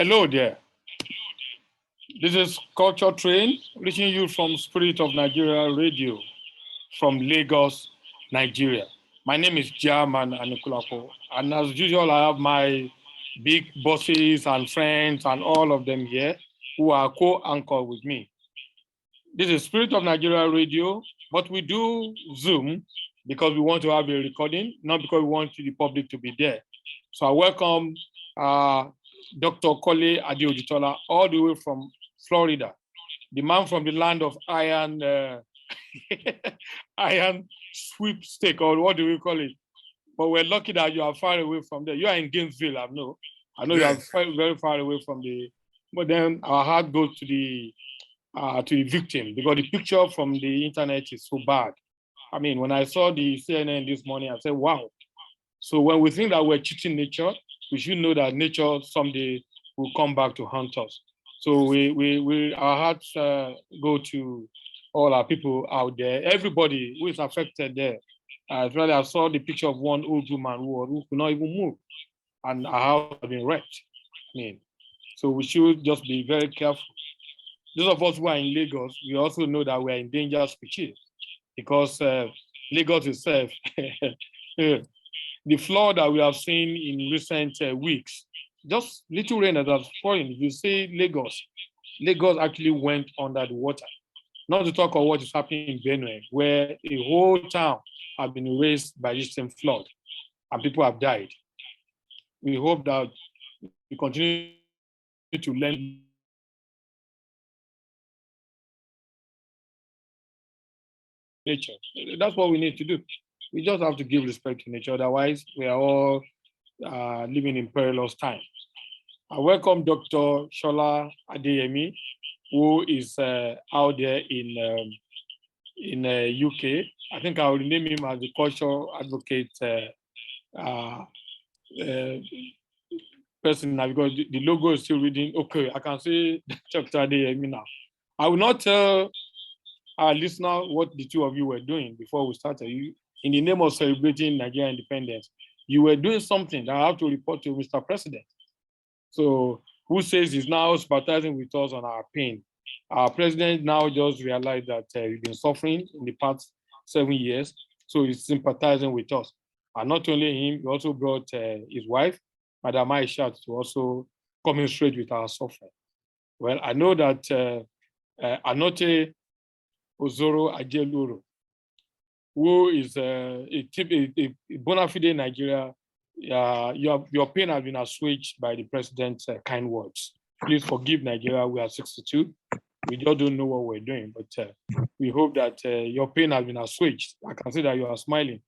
Hello there. This is Culture Train, reaching you from Spirit of Nigeria Radio from Lagos, Nigeria. My name is Jaman Anikulapo, and as usual, I have my big bosses and friends and all of them here who are co-anchor with me. This is Spirit of Nigeria Radio, but we do Zoom because we want to have a recording, not because we want the public to be there. So I welcome Dr. Kole Adeojitola, all the way from Florida, the man from the land of iron, iron sweepstake, or what do we call it? But we're lucky that you are far away from there. You are in Gainesville, I know. You are very far away from the. But then our heart goes to the victim, because the picture from the internet is so bad. I mean, when I saw the CNN this morning, I said, "Wow." So when we think that we're cheating nature, we should know that nature someday will come back to haunt us. So our hearts go to all our people out there, everybody who is affected there. I saw the picture of one old woman who could not even move, and her house had been wrecked. I mean, so we should just be very careful. Those of us who are in Lagos, we also know that we are in dangerous species, because Lagos itself, the flood that we have seen in recent weeks, just little rain that has fallen. If you say Lagos actually went under the water. Not to talk of what is happening in Benue, where a whole town has been erased by this same flood, and people have died. We hope that we continue to learn nature. That's what we need to do. We just have to give respect to nature. Otherwise, we are all living in perilous times. I welcome Dr. Shola Adeyemi, who is out there in UK. I think I will name him as the cultural advocate person now, because the logo is still reading. Okay, I can say Dr. Adeyemi now. I will not tell our listener what the two of you were doing before we started. In the name of celebrating Nigerian independence, you were doing something that I have to report to Mr. President. So who says he's now sympathizing with us on our pain? Our president now just realized that we've been suffering in the past 7 years, so he's sympathizing with us. And not only him, he also brought his wife, Madam Aisha, to also commiserate with our suffering. Well, I know that Anote Ozoro Ajeluro, who is a bona fide Nigeria, your pain has been assuaged by the president's kind words. Please forgive Nigeria, we are 62. We just don't know what we're doing, but we hope that your pain has been assuaged. I can see that you are smiling.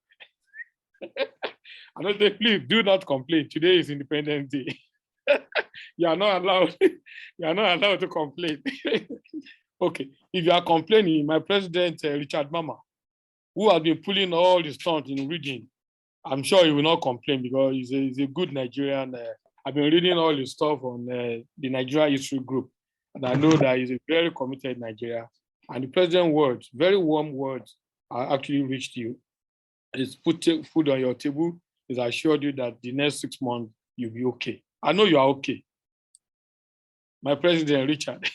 Anote, please do not complain. Today is Independence Day. You are not allowed. You are not allowed to complain. Okay, if you are complaining, my president, Richard Mama, who has been pulling all the stunts in reading, I'm sure he will not complain, because he's a good Nigerian. I've been reading all his stuff on the Nigeria History Group, and I know that he's a very committed Nigeria. And the president's words, very warm words, actually reached you. It's put food on your table. He's assured you that the next 6 months you'll be okay. I know you are okay. My president, Richard.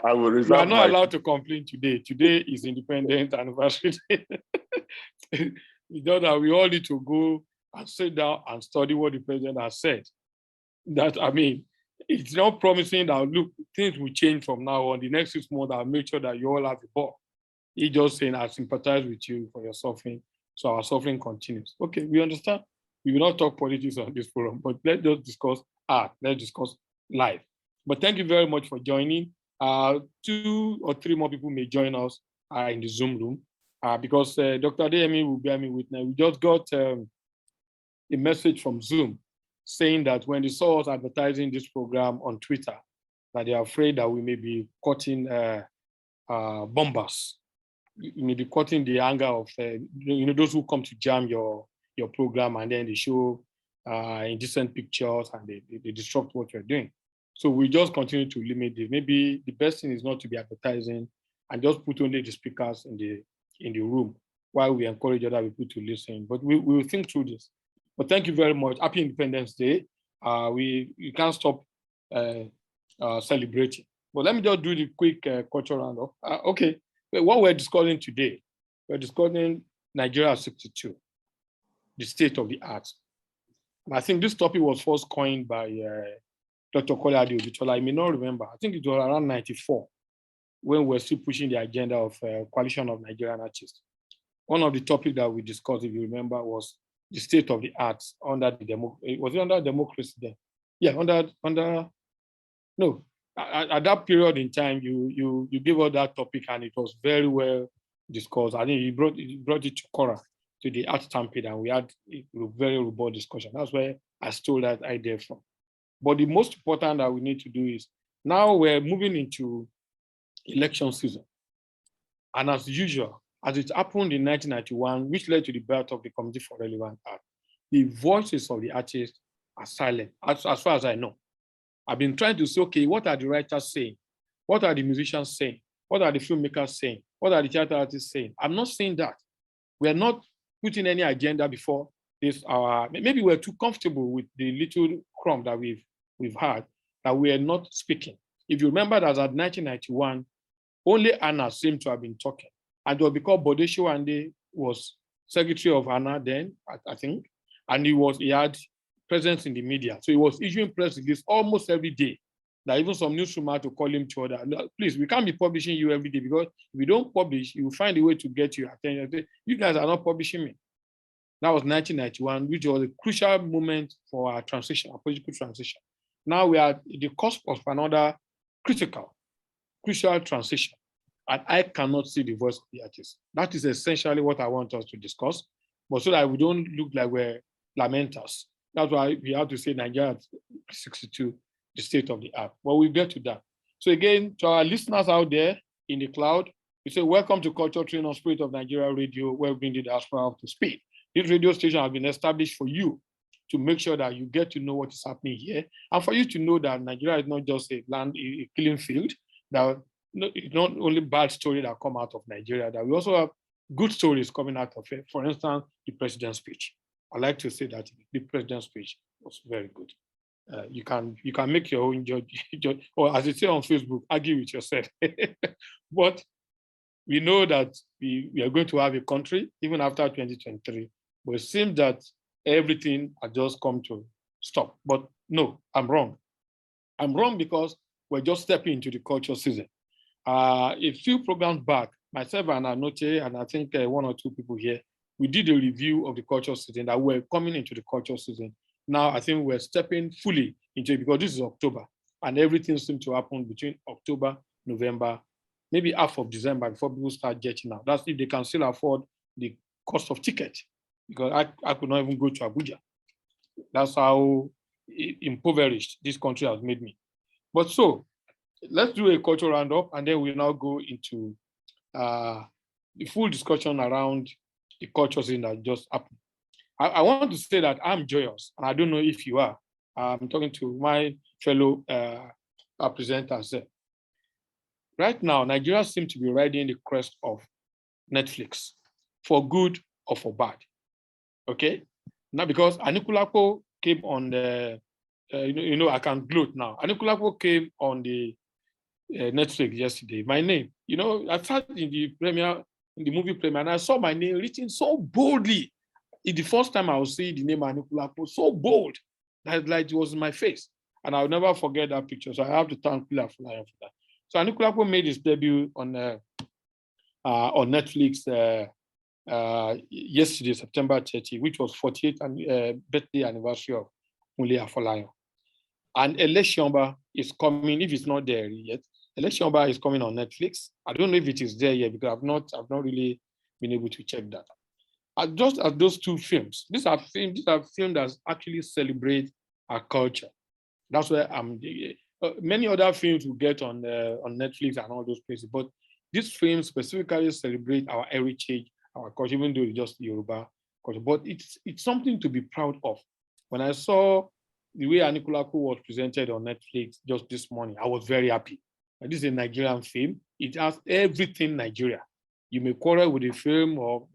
I will reserve. You are not allowed to complain today. Today is Independence Anniversary. We know that we all need to go and sit down and study what the president has said. That, I mean, it's not promising that, look, things will change from now on. The next 6 months, I'll make sure that you all have a ball. He's just saying, I sympathize with you for your suffering, so our suffering continues. Okay, we understand. We will not talk politics on this forum, but let's just discuss art. Let's discuss life. But thank you very much for joining. 2 or 3 more people may join us in the Zoom room, because Dr. Adeyemi will bear me witness. We just got a message from Zoom saying that when they saw us advertising this program on Twitter, that they are afraid that we may be cutting bombers. You may be cutting the anger of those who come to jam your program, and then they show indecent pictures and they disrupt what you're doing. So we just continue to limit this. Maybe the best thing is not to be advertising, and just put only the speakers in the room while we encourage other people to listen. But we will think through this. But thank you very much. Happy Independence Day. We can't stop celebrating. But let me just do the quick cultural roundup. Okay, what we're discussing today, we're discussing Nigeria 62, the state of the art. And I think this topic was first coined by Dr. Kolade Odutola. I may not remember. I think it was around 94 when we're still pushing the agenda of Coalition of Nigerian Artists. One of the topics that we discussed, if you remember, was the state of the arts under the was it under democracy then? Yeah, no. At that period in time, you gave us that topic and it was very well discussed. I think you brought it to Cora, to the art stampede, and we had a very robust discussion. That's where I stole that idea from. But the most important that we need to do is now we're moving into election season. And as usual, as it happened in 1991, which led to the birth of the Committee for Relevant Art, the voices of the artists are silent, as far as I know. I've been trying to say, okay, what are the writers saying? What are the musicians saying? What are the filmmakers saying? What are the theater artists saying? I'm not saying that. We are not putting any agenda before this. Maybe we're too comfortable with the little crumb that we've had, that we are not speaking. If you remember that at 1991, only Anna seemed to have been talking. And it was because Bode Showande was secretary of Anna then, I think, and he had presence in the media. So he was issuing press releases almost every day. That even some newsroom had to call him to order. Please, we can't be publishing you every day, because if we don't publish, you will find a way to get your attention. You guys are not publishing me. That was 1991, which was a crucial moment for our transition, our political transition. Now we are at the cusp of another crucial transition. And I cannot see the voice of the artist. That is essentially what I want us to discuss, but so that we don't look like we're lamenters. That's why we have to say Nigeria 62, the state of the art. But we'll get to that. So again, to our listeners out there in the cloud, we say, welcome to Culture Train on Spirit of Nigeria Radio, where we bring the diaspora up to speed. This radio station has been established for you to make sure that you get to know what is happening here, and for you to know that Nigeria is not just a killing field, that it's not only bad stories that come out of Nigeria, that we also have good stories coming out of it. For instance, the president's speech. I like to say that the president's speech was very good. You can make your own judge, or as you say on Facebook, argue with yourself. But we know that we are going to have a country even after 2023. But it seems that everything has just come to stop. But no, I'm wrong. I'm wrong because we're just stepping into the culture season. A few programs back, myself and Anoche, and I think one or two people here, we did a review of the culture season, that we're coming into the culture season. Now, I think we're stepping fully into it, because this is October, and everything seems to happen between October, November, maybe half of December before people start jetting out. That's if they can still afford the cost of ticket, because I could not even go to Abuja. That's how impoverished this country has made me. But so, let's do a cultural roundup, and then we'll now go into the full discussion around the culture scene that just happened. I want to say that I'm joyous, and I don't know if you are. I'm talking to my fellow presenters. Right now, Nigeria seems to be riding the crest of Netflix, for good or for bad. Okay? Now, because Anikulapo came on the, I can gloat now. Anikulapo came on the Netflix yesterday. My name, I sat in the movie premiere, and I saw my name written so boldly. It's the first time I will see the name Anikulapo, so bold that like it was in my face. And I'll never forget that picture. So I have to thank Pilar for that. So Anikulapo made his debut on Netflix yesterday, September 30, which was 48th birthday anniversary of Mule Afolayan. And Eleshionba is coming, if it's not there yet. Eleshionba is coming on Netflix. I don't know if it is there yet, because I've not really been able to check that. Just as those two films, these are films that actually celebrate our culture. That's where many other films will get on Netflix and all those places, but these films specifically celebrate our heritage, our culture, even though it's just Yoruba culture. But it's something to be proud of. When I saw the way Anikulapo was presented on Netflix just this morning, I was very happy. And this is a Nigerian film. It has everything Nigeria. You may quarrel with the film, or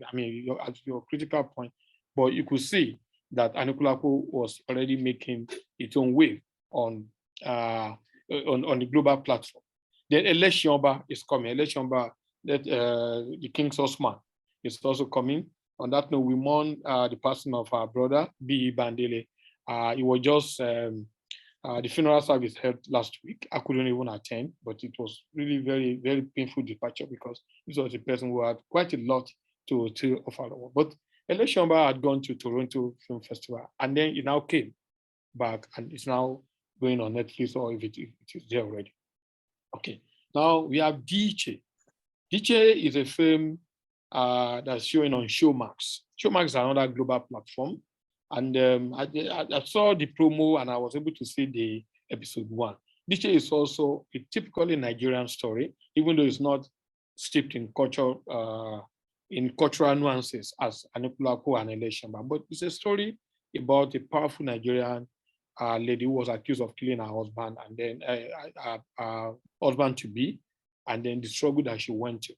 your critical point, but you could see that Anikulapo was already making its own wave on the global platform. Then Eleshionba is coming. Eleshionba, that the King's Osman, is also coming. On that note, we mourn the passing of our brother, B.E. Bandele. It was just the funeral service held last week. I couldn't even attend, but it was really very, very painful departure because this was a person who had quite a lot to offer. But Eleshionba had gone to Toronto Film Festival, and then it now came back, and it's now going on Netflix, or if it is there already. Okay, now we have DJ. DJ is a film that's showing on Showmax. Showmax is another global platform. And I saw the promo and I was able to see the episode 1. DJ is also a typically Nigerian story, even though it's not steeped in culture, in cultural nuances as Anikulapo and Eleshionba. But it's a story about a powerful Nigerian lady who was accused of killing her husband, and then husband to be, and then the struggle that she went to.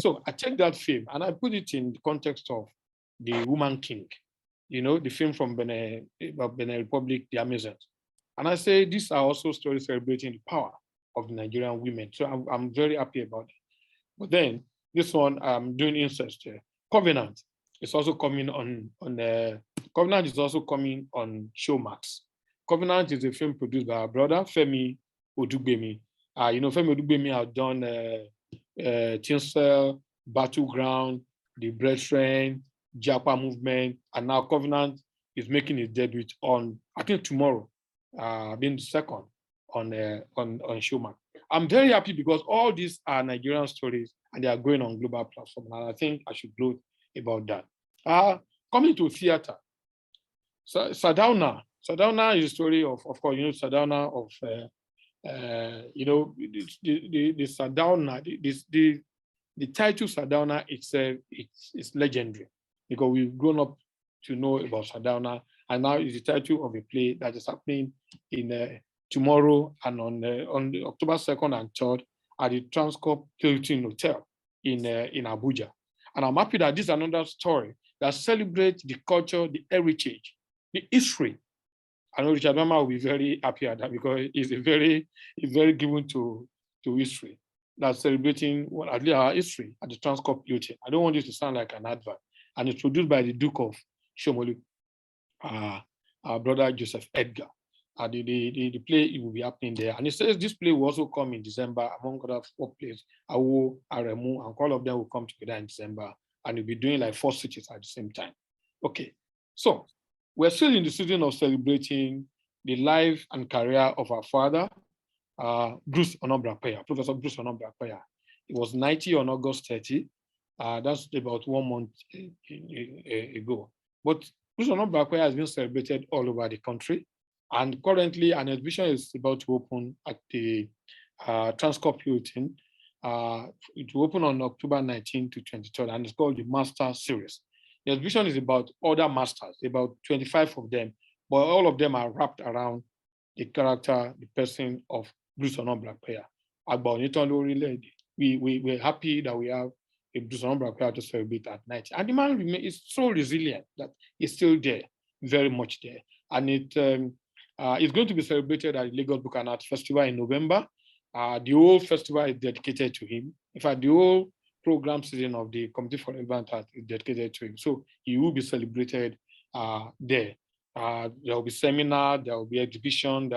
So I take that film and I put it in the context of the Woman King, you know, the film from Benin Republic, the Amazons. And I say these are also stories celebrating the power of the Nigerian women. So I'm very happy about it. But then this one, I'm doing incest here. Covenant is also coming on Covenant is also coming on Showmax. Covenant is a film produced by our brother Femi Odugbemi. You know, Femi Odugbemi has done Tinsel, Battleground, The Brethren, Japa Movement, and now Covenant is making its debut on, I think tomorrow, being the second on Showmax. I'm very happy because all these are Nigerian stories and they are going on global platform, and I think I should gloat about that. Coming to theater, Sardauna. Sardauna is a story of course, you know, Sardauna of you know, the Sardauna, the title Sardauna itself, it's legendary because we've grown up to know about Sardauna, and now it's the title of a play that is happening in tomorrow and on October 2nd and 3rd at the Transcorp Hilton Hotel in Abuja. And I'm happy that this is another story that celebrates the culture, the heritage, the history. I know Richard Mama will be very happy at that because he's very given to history. That's celebrating at least our history at the Transcorp Hilton. I don't want this to sound like an advert. And it's produced by the Duke of Shomolu, our brother Joseph Edgar. The play will be happening there. And it says this play will also come in December, among other 4 plays. Awo, Aremu, and all of them will come together in December. And we'll be doing like 4 cities at the same time. Okay, so we're still in the season of celebrating the life and career of our father, Bruce Onobrapaya, Professor Bruce Onobrapaya. He was 90 on August 30. That's about 1 month ago. But Bruce Onobrapaya has been celebrated all over the country. And currently, an exhibition is about to open at the Transcorp Hilton. It will open on October 19 to 23rd, and it's called the Master Series. The exhibition is about other masters, about 25 of them, but all of them are wrapped around the character, the person of Bruce Onobrapaya. We're happy that we have a Bruce Onobrapaya to celebrate at night. And the man is so resilient that he's still there, very much there. And it's going to be celebrated at the Lagos Book and Art Festival in November. The whole festival is dedicated to him. In fact, the whole program season of the Committee for Relevant Art is dedicated to him. So he will be celebrated there. There will be seminar, there will be exhibition,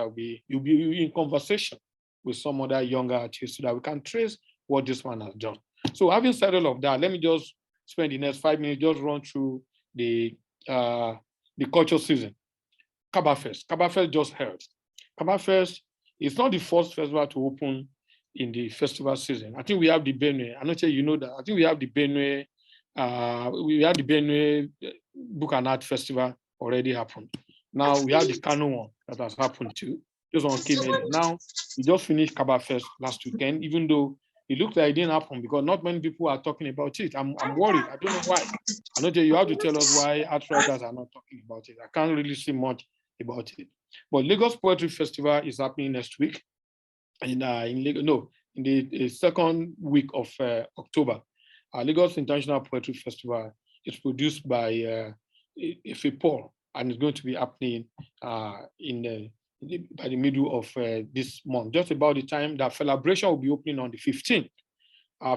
you'll be in conversation with some other younger artists so that we can trace what this one has done. So having said all of that, let me just spend the next 5 minutes just run through the culture season. Kabafest. Kabafest just held. Kabafest is not the first festival to open in the festival season. I think we have the Benue. I'm not sure you know that. I think we have the Benue. We have the Benue Book and Art Festival already happened. Now we have the Kano one that has happened too. This one came in. Now we just finished Kabafest last weekend, even though it looked like it didn't happen because not many people are talking about it. I'm worried. I don't know why. I know that you have to tell us why art writers are not talking about it. I can't really see much about it. But Lagos Poetry Festival is happening next week. In the second week of October. Lagos International Poetry Festival is produced by Efe Paul, and it's going to be happening by the middle of this month, just about the time that celebration will be opening on the 15th,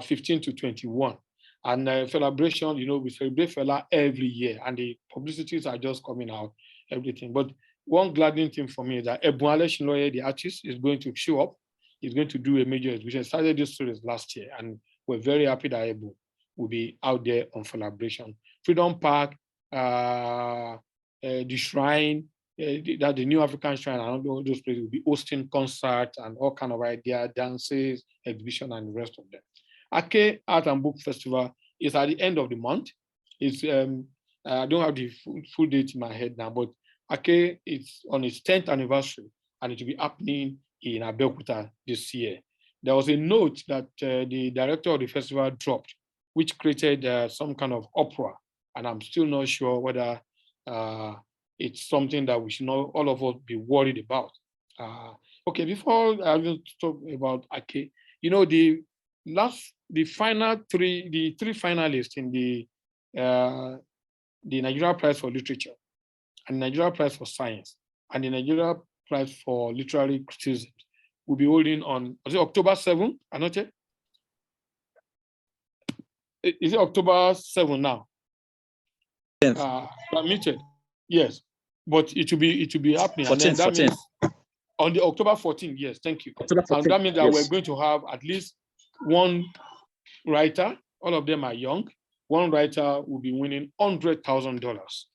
15 to 21. And celebration, we celebrate Fela every year, and the publicities are just coming out, everything. But one gladdening thing for me is that Ebuale Shinloye, the artist, is going to show up. He's going to do a major exhibition. Started this series last year, and we're very happy that Ebu will be out there on celebration. Freedom Park, the Shrine, that the New African Shrine, and all those places will be hosting concerts and all kind of ideas, dances, exhibition, and the rest of them. Ake Art and Book Festival is at the end of the month. It's I don't have the full date in my head now, but Ake is on its 10th anniversary, and it will be happening in Abeokuta this year. There was a note that the director of the festival dropped, which created some kind of uproar, and I'm still not sure whether it's something that we should not all of us be worried about. Okay, before I will talk about Ake, the three finalists in the Nigeria Prize for Literature, and Nigeria Prize for Science, and the Nigeria Prize for Literary Criticism will be holding on, is it October 7th? Anoche? Is it October 7th now? Permitted. Yes, but it will be happening. 14th, and then that 14th. means on the October 14th, yes, thank you. October 14th, and that means that yes. we're going to have at least one writer, all of them are young. One writer will be winning $100,000.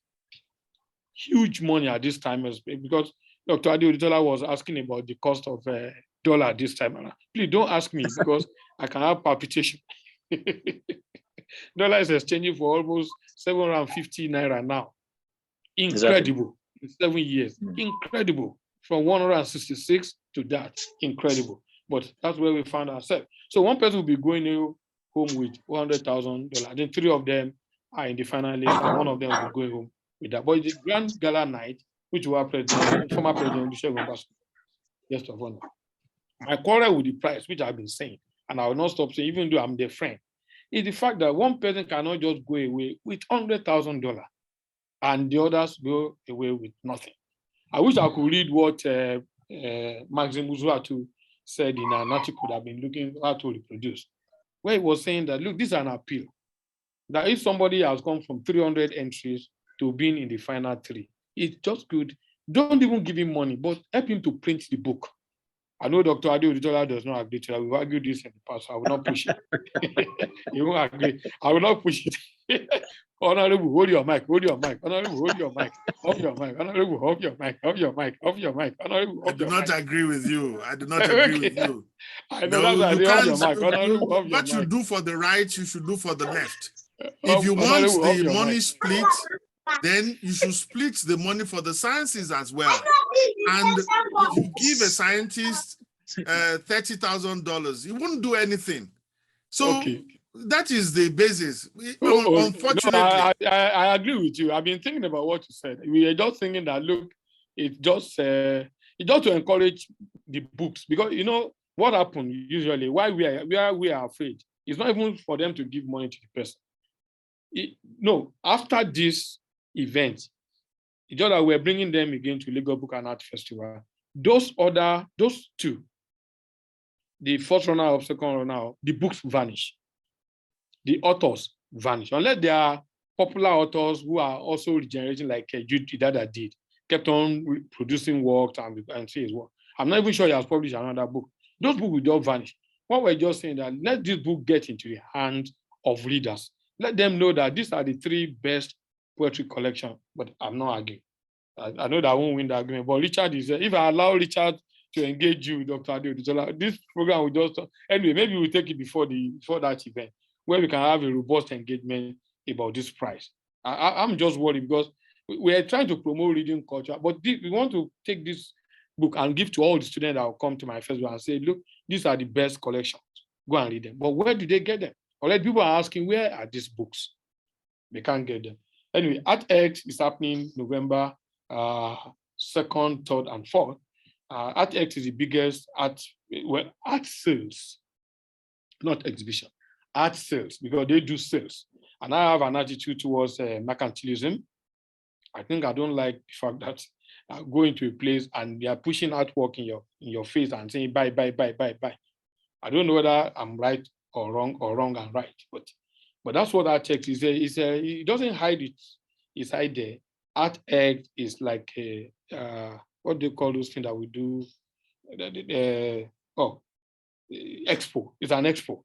Huge money at this time, because Dr. Adeola was asking about the cost of dollar this time. Please don't ask me, because I can have palpitation. Dollar is exchanging for almost 750 naira now. Incredible. Exactly. In 7 years. Incredible. From 166 to that. Incredible. But that's where we found ourselves. So one person will be going home with $100,000. Then 3 of them are in the final list, and 1 of them will be going home with that. But the grand gala night, which was former President Olusegun Obasanjo, guest of honor. My quarrel with the price, which I've been saying, and I will not stop saying, even though I'm their friend, is the fact that one person cannot just go away with $100,000 and the others go away with nothing. I wish I could read what Maxim Uzuatu said in an article that I've been looking how to reproduce, where he was saying that, look, this is an appeal. That if somebody has come from 300 entries to being in the final 3, it's just good. Don't even give him money, but help him to print the book. I know Dr. Adeola does not agree to that. We've argued this in the past. So I will not push it. You won't agree. I will not push it. Honorable, hold your mic. Hold your mic. Honorable, hold your mic. Off your mic. Honorable, hold your mic. Off your mic. Off your mic. Honorable, I do not agree with you. I do not agree with you. I know that's why I off your mic. Honorable, off your what mic. you do for the right, you should do for the left. If you want the money split, then you should split the money for the sciences as well. And if you give a scientist $30,000, he won't do anything. So that is the basis. Unfortunately, no, I agree with you. I've been thinking about what you said. We are just thinking that, look, it's just to encourage the books, because what happened usually, why we are afraid, it's not even for them to give money to the person. No, after this event, it's just that we're bringing them again to Lagos Book and Art Festival. Those 2, the first runner up, second runner up, the books vanish. The authors vanish. Unless they are popular authors who are also regenerating, like Jude Idada did, kept on producing works and say his work. I'm not even sure he has published another book. Those books will just vanish. What we're just saying that let this book get into the hands of readers. Let them know that these are the 3 best poetry collections, but I'm not arguing. I know that I won't win the argument, but Richard is, if I allow Richard to engage you, Dr. Adeola, this program will just, anyway, maybe we'll take it before that event, where we can have a robust engagement about this prize. I'm just worried because we are trying to promote reading culture, but we want to take this book and give to all the students that will come to my festival and say, look, these are the best collections. Go and read them. But where do they get them? Already people are asking, where are these books? They can't get them. Anyway, ArtX is happening November 2nd, 3rd, and 4th. ArtX is the biggest art sales, not exhibition, art sales, because they do sales. And I have an attitude towards mercantilism. I think I don't like the fact that I go into a place and they are pushing artwork in your face and saying buy, buy, buy, buy, buy. I don't know whether I'm right or wrong and right, but that's what art text is. It doesn't hide it. It's hide there. Art egg is like a what do you call those things that we do? Expo. It's an expo.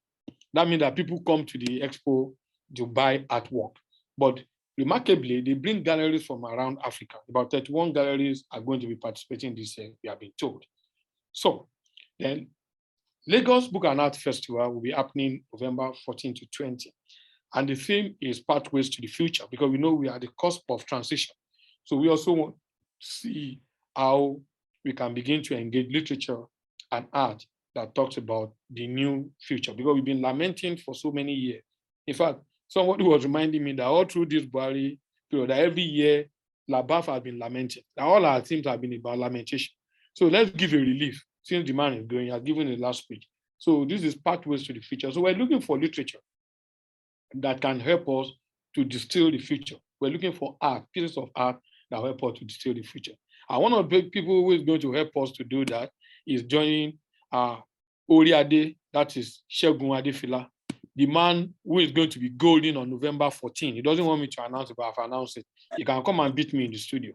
That means that people come to the expo to buy artwork. But remarkably, they bring galleries from around Africa. About 31 galleries are going to be participating this year, we have been told. So then Lagos Book and Art Festival will be happening November 14 to 20. And the theme is Pathways to the Future, because we know we are at the cusp of transition. So we also want to see how we can begin to engage literature and art that talks about the new future, because we've been lamenting for so many years. In fact, somebody was reminding me that all through this Buhari period, that every year, Labaf has been lamenting. That all our themes have been about lamentation. So let's give a relief, since the man is going, has given the last speech. So this is Pathways to the Future. So we're looking for literature that can help us to distill the future. We're looking for art, pieces of art that help us to distill the future. And one of the people who is going to help us to do that is joining Oriade, that is Segun Adefila, the man who is going to be golden on November 14. He doesn't want me to announce it, but I've announced it. He can come and beat me in the studio.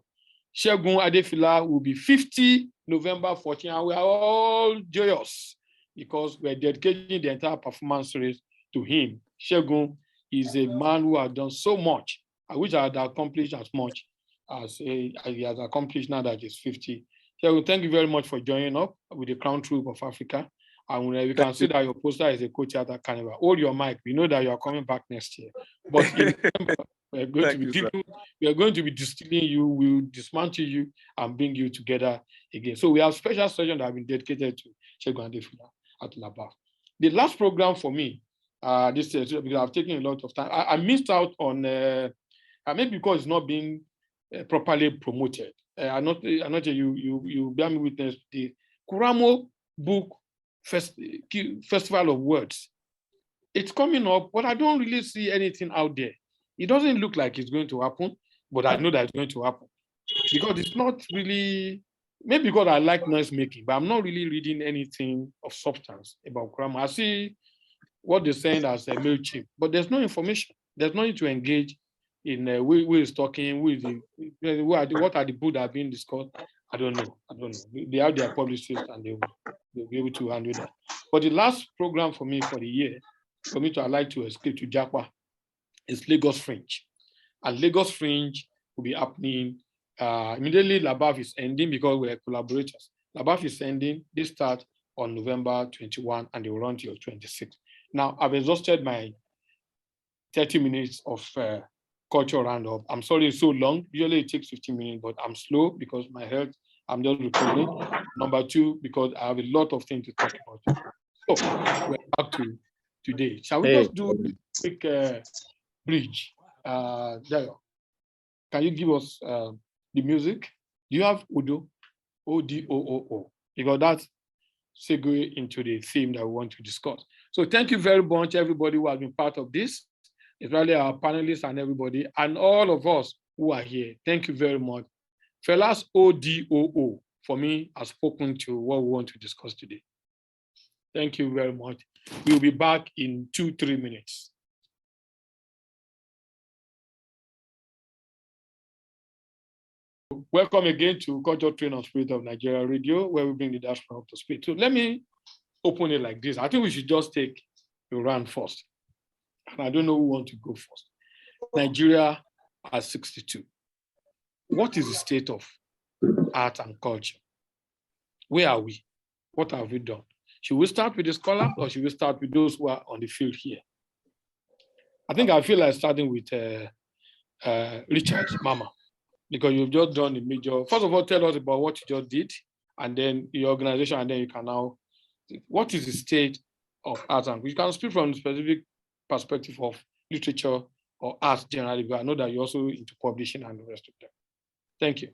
Segun Adefila will be 50 November 14, and we are all joyous because we're dedicating the entire performance series to him. Segun is a man who has done so much. I wish I had accomplished as much as he has accomplished now that he's 50. Segun, thank you very much for joining up with the Crown Troupe of Africa. And we can see that your poster is a co-theater carnival. Hold your mic. We know that you are coming back next year. But in November, we are going to be distilling you, we'll dismantle you and bring you together again. So we have special sessions that have been dedicated to Segun Adefila at Labaf. The last program for me, this year, because I've taken a lot of time, I missed out on, maybe because it's not being properly promoted. I'm not you bear me witness, the Kuramo Book Festival of Words. It's coming up, but I don't really see anything out there. It doesn't look like it's going to happen, but I know that it's going to happen. Because it's not really, maybe because I like noise making, but I'm not really reading anything of substance about Kuramo. I see what they're saying as a MailChimp, but there's no information. There's no need to engage in who is talking, what are the books that are being discussed. I don't know. They have their publicists and they'll be able to handle that. But the last program for me for the year, for me to like to escape to Japa, is Lagos Fringe. And Lagos Fringe will be happening immediately. Labaf is ending because we're collaborators. Labaf is ending. They start on November 21 and they will run till 26. Now, I've exhausted my 30 minutes of culture roundup. I'm sorry it's so long. Usually it takes 15 minutes, but I'm slow because my health, I'm just recovering. Number two, because I have a lot of things to talk about. So we're back to today. Shall we just do a quick bridge? Jayo, can you give us the music? Do you have Udo? O-D-O-O-O. Because that's segue into the theme that we want to discuss. So thank you very much, everybody who has been part of this, especially our panelists and everybody, and all of us who are here. Thank you very much. Fellas, O-D-O-O, for me, has spoken to what we want to discuss today. Thank you very much. We'll be back in 2-3 minutes. Welcome again to Culture, Train and Spirit of Nigeria Radio, where we bring the diaspora up to speed. So let me open it like this. I think we should just take a round first. And I don't know who wants to go first. Nigeria at 62. What is the state of art and culture? Where are we? What have we done? Should we start with the scholar or should we start with those who are on the field here? I feel like starting with Richard Mama, because you've just done the major. First of all, tell us about what you just did, and then your organization, and then you can now, what is the state of art? And you can speak from the specific perspective of literature or art generally, but I know that you're also into publishing and the rest of them. Thank you.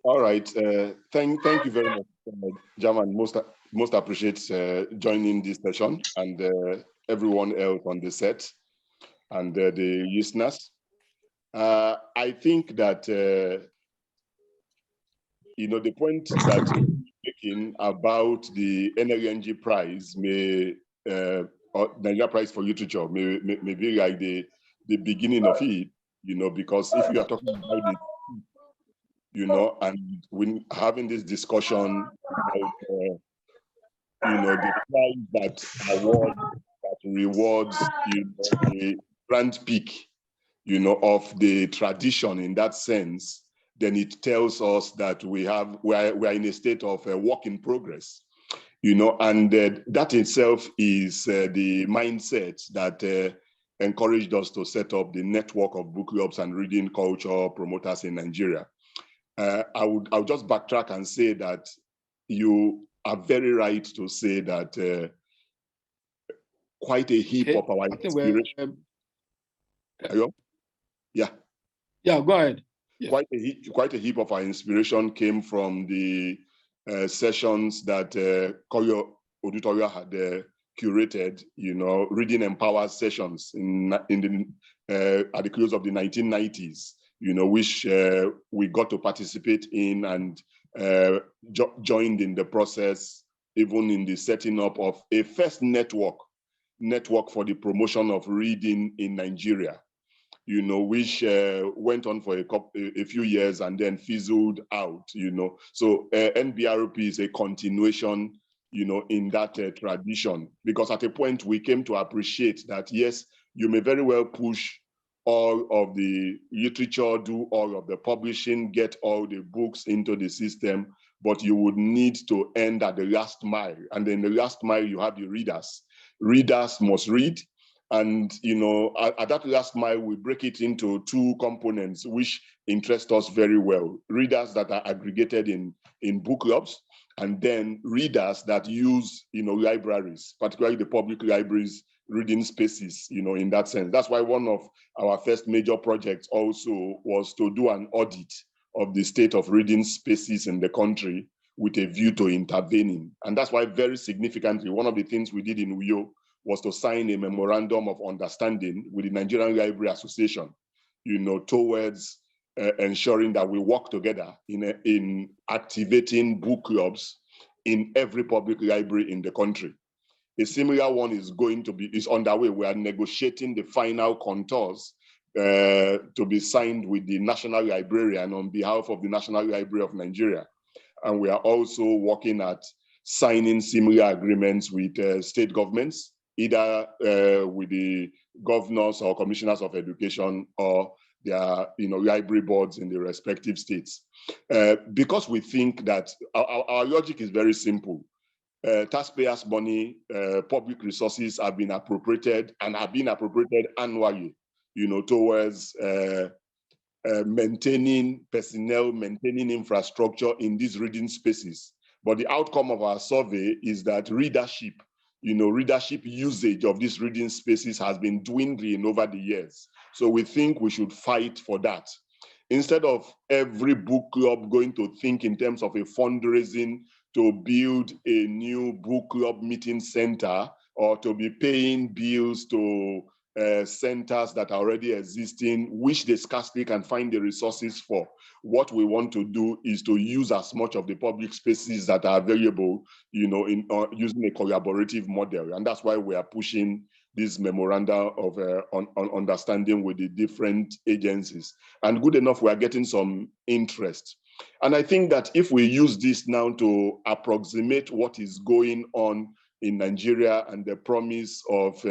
All right. Thank you very much, Jaman. Most appreciate joining this session, and everyone else on the set and the listeners. I think that, the point that you're making about the NLNG prize or Nigeria Prize for Literature may be like the beginning of it, because if you are talking about it, and when having this discussion about, the prize that rewards, the grand peak, of the tradition in that sense, then it tells us that we are in a state of work in progress, and that itself is the mindset that encouraged us to set up the network of book clubs and reading culture promoters in Nigeria. I'll just backtrack and say that you are very right to say that quite a heap of our inspiration. Yeah, go ahead. Yeah. Quite a heap of our inspiration came from the sessions that Koyo Auditoria had curated, reading empowered sessions at the close of the 1990s, which we got to participate in and joined in the process, even in the setting up of a first network for the promotion of reading in Nigeria, which went on for a few years and then fizzled out, So NBRP is a continuation, in that tradition, because at a point we came to appreciate that, yes, you may very well push all of the literature, do all of the publishing, get all the books into the system, but you would need to end at the last mile. And then the last mile, you have the readers. Readers must read. And, at that last mile, we break it into two components, which interest us very well. Readers that are aggregated in book clubs, and then readers that use, libraries, particularly the public libraries, reading spaces, in that sense. That's why one of our first major projects also was to do an audit of the state of reading spaces in the country with a view to intervening. And that's why, very significantly, one of the things we did in Uyo was to sign a memorandum of understanding with the Nigerian Library Association, towards ensuring that we work together in activating book clubs in every public library in the country. A similar one is underway. We are negotiating the final contours to be signed with the National Librarian on behalf of the National Library of Nigeria. And we are also working at signing similar agreements with state governments, either with the governors or commissioners of education or their library boards in the respective states. Because we think that our logic is very simple. Taxpayers' money, public resources have been appropriated and have been appropriated annually, towards maintaining personnel, maintaining infrastructure in these reading spaces. But the outcome of our survey is that readership usage of these reading spaces has been dwindling over the years. So we think we should fight for that. Instead of every book club going to think in terms of a fundraising to build a new book club meeting center, or to be paying bills to centers that are already existing, which they scarcely can find the resources for. What we want to do is to use as much of the public spaces that are available, in using a collaborative model. And that's why we are pushing this memorandum of understanding with the different agencies. And good enough, we are getting some interest. And I think that if we use this now to approximate what is going on in Nigeria and the promise of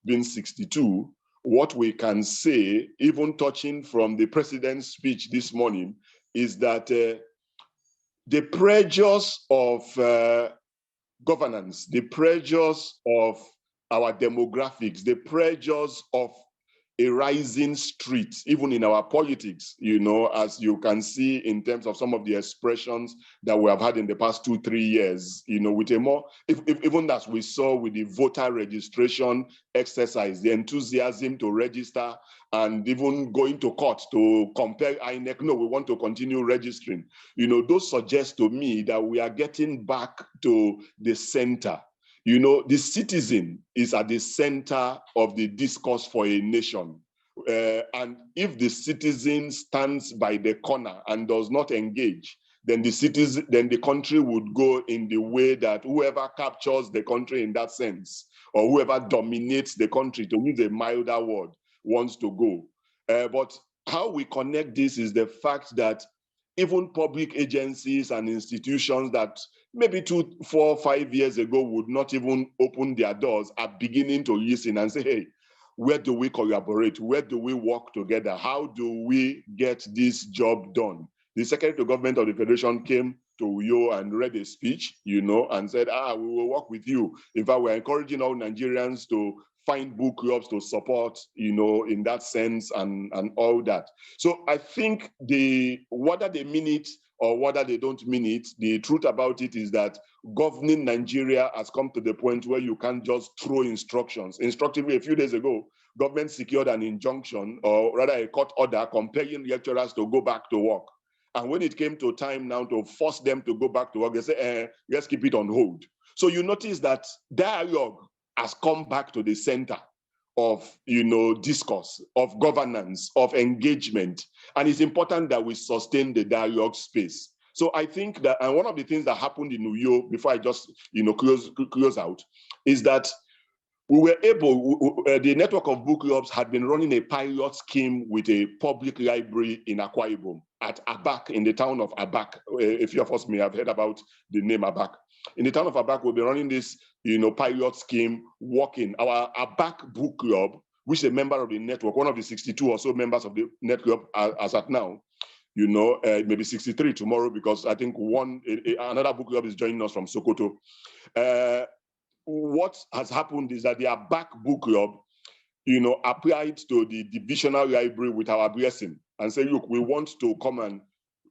being 62, what we can say, even touching from the president's speech this morning, is that the pressures of governance, the pressures of our demographics, the pressures of a rising street, even in our politics, as you can see in terms of some of the expressions that we have had in the past 2-3 years, with a more, even as we saw with the voter registration exercise, the enthusiasm to register and even going to court to compel INEC, no, we want to continue registering. Those suggest to me that we are getting back to the center. The citizen is at the center of the discourse for a nation. And if the citizen stands by the corner and does not engage, then the country would go in the way that whoever captures the country in that sense, or whoever dominates the country, to use a milder word, wants to go. But how we connect this is the fact that even public agencies and institutions that maybe 2, 4, 5 years ago would not even open their doors are beginning to listen and say, hey, where do we collaborate? Where do we work together? How do we get this job done? The Secretary to Government of the Federation came to Uyo and read a speech, and said, we will work with you. In fact, we're encouraging all Nigerians to find book clubs to support, in that sense and all that. So I think whether they mean it or whether they don't mean it, the truth about it is that governing Nigeria has come to the point where you can't just throw instructions. Instructively, a few days ago, government secured an injunction, or rather a court order, compelling lecturers to go back to work. And when it came to time now to force them to go back to work, they say, let's keep it on hold. So you notice that dialogue has come back to the center of, discourse, of governance, of engagement. And it's important that we sustain the dialogue space. So I think that, and one of the things that happened in Uyo, before I just, close out, is that we were able, the network of book clubs had been running a pilot scheme with a public library in Akwa Ibom at Abak, in the town of Abak. A few of us may have heard about the name Abak. In the town of Abak, we'll be running this, pilot scheme, working. Our Abak book club, which is a member of the network, one of the 62 or so members of the network as at now, maybe 63 tomorrow, because I think another book club is joining us from Sokoto. What has happened is that the Abak book club, applied to the divisional library with our blessing and say, look, we want to come and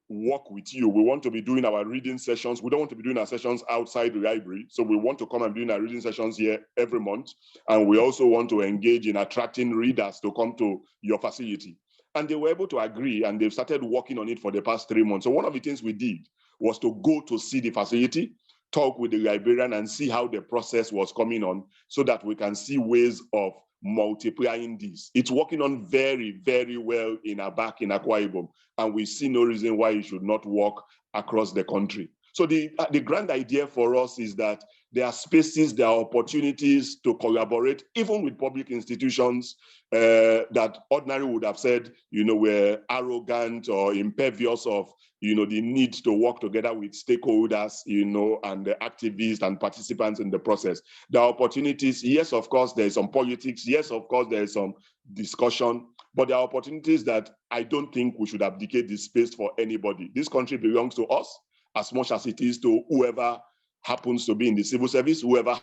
work with you. We want to be doing our reading sessions. We don't want to be doing our sessions outside the library. So we want to come and doing our reading sessions here every month. And we also want to engage in attracting readers to come to your facility. And they were able to agree, and they've started working on it for the past 3 months. So one of the things we did was to go to see the facility, talk with the librarian, and see how the process was coming on, so that we can see ways of multiplying this. It's working on very, very well in Abak, in Akwa Ibom, and we see no reason why it should not work across the country. So the grand idea for us is that there are spaces, there are opportunities to collaborate, even with public institutions that ordinarily would have said, we're arrogant or impervious of, the need to work together with stakeholders, and the activists and participants in the process. There are opportunities. Yes, of course, there's some politics. Yes, of course, there's some discussion, but there are opportunities that I don't think we should abdicate this space for anybody. This country belongs to us as much as it is to whoever happens to be in the civil service, whoever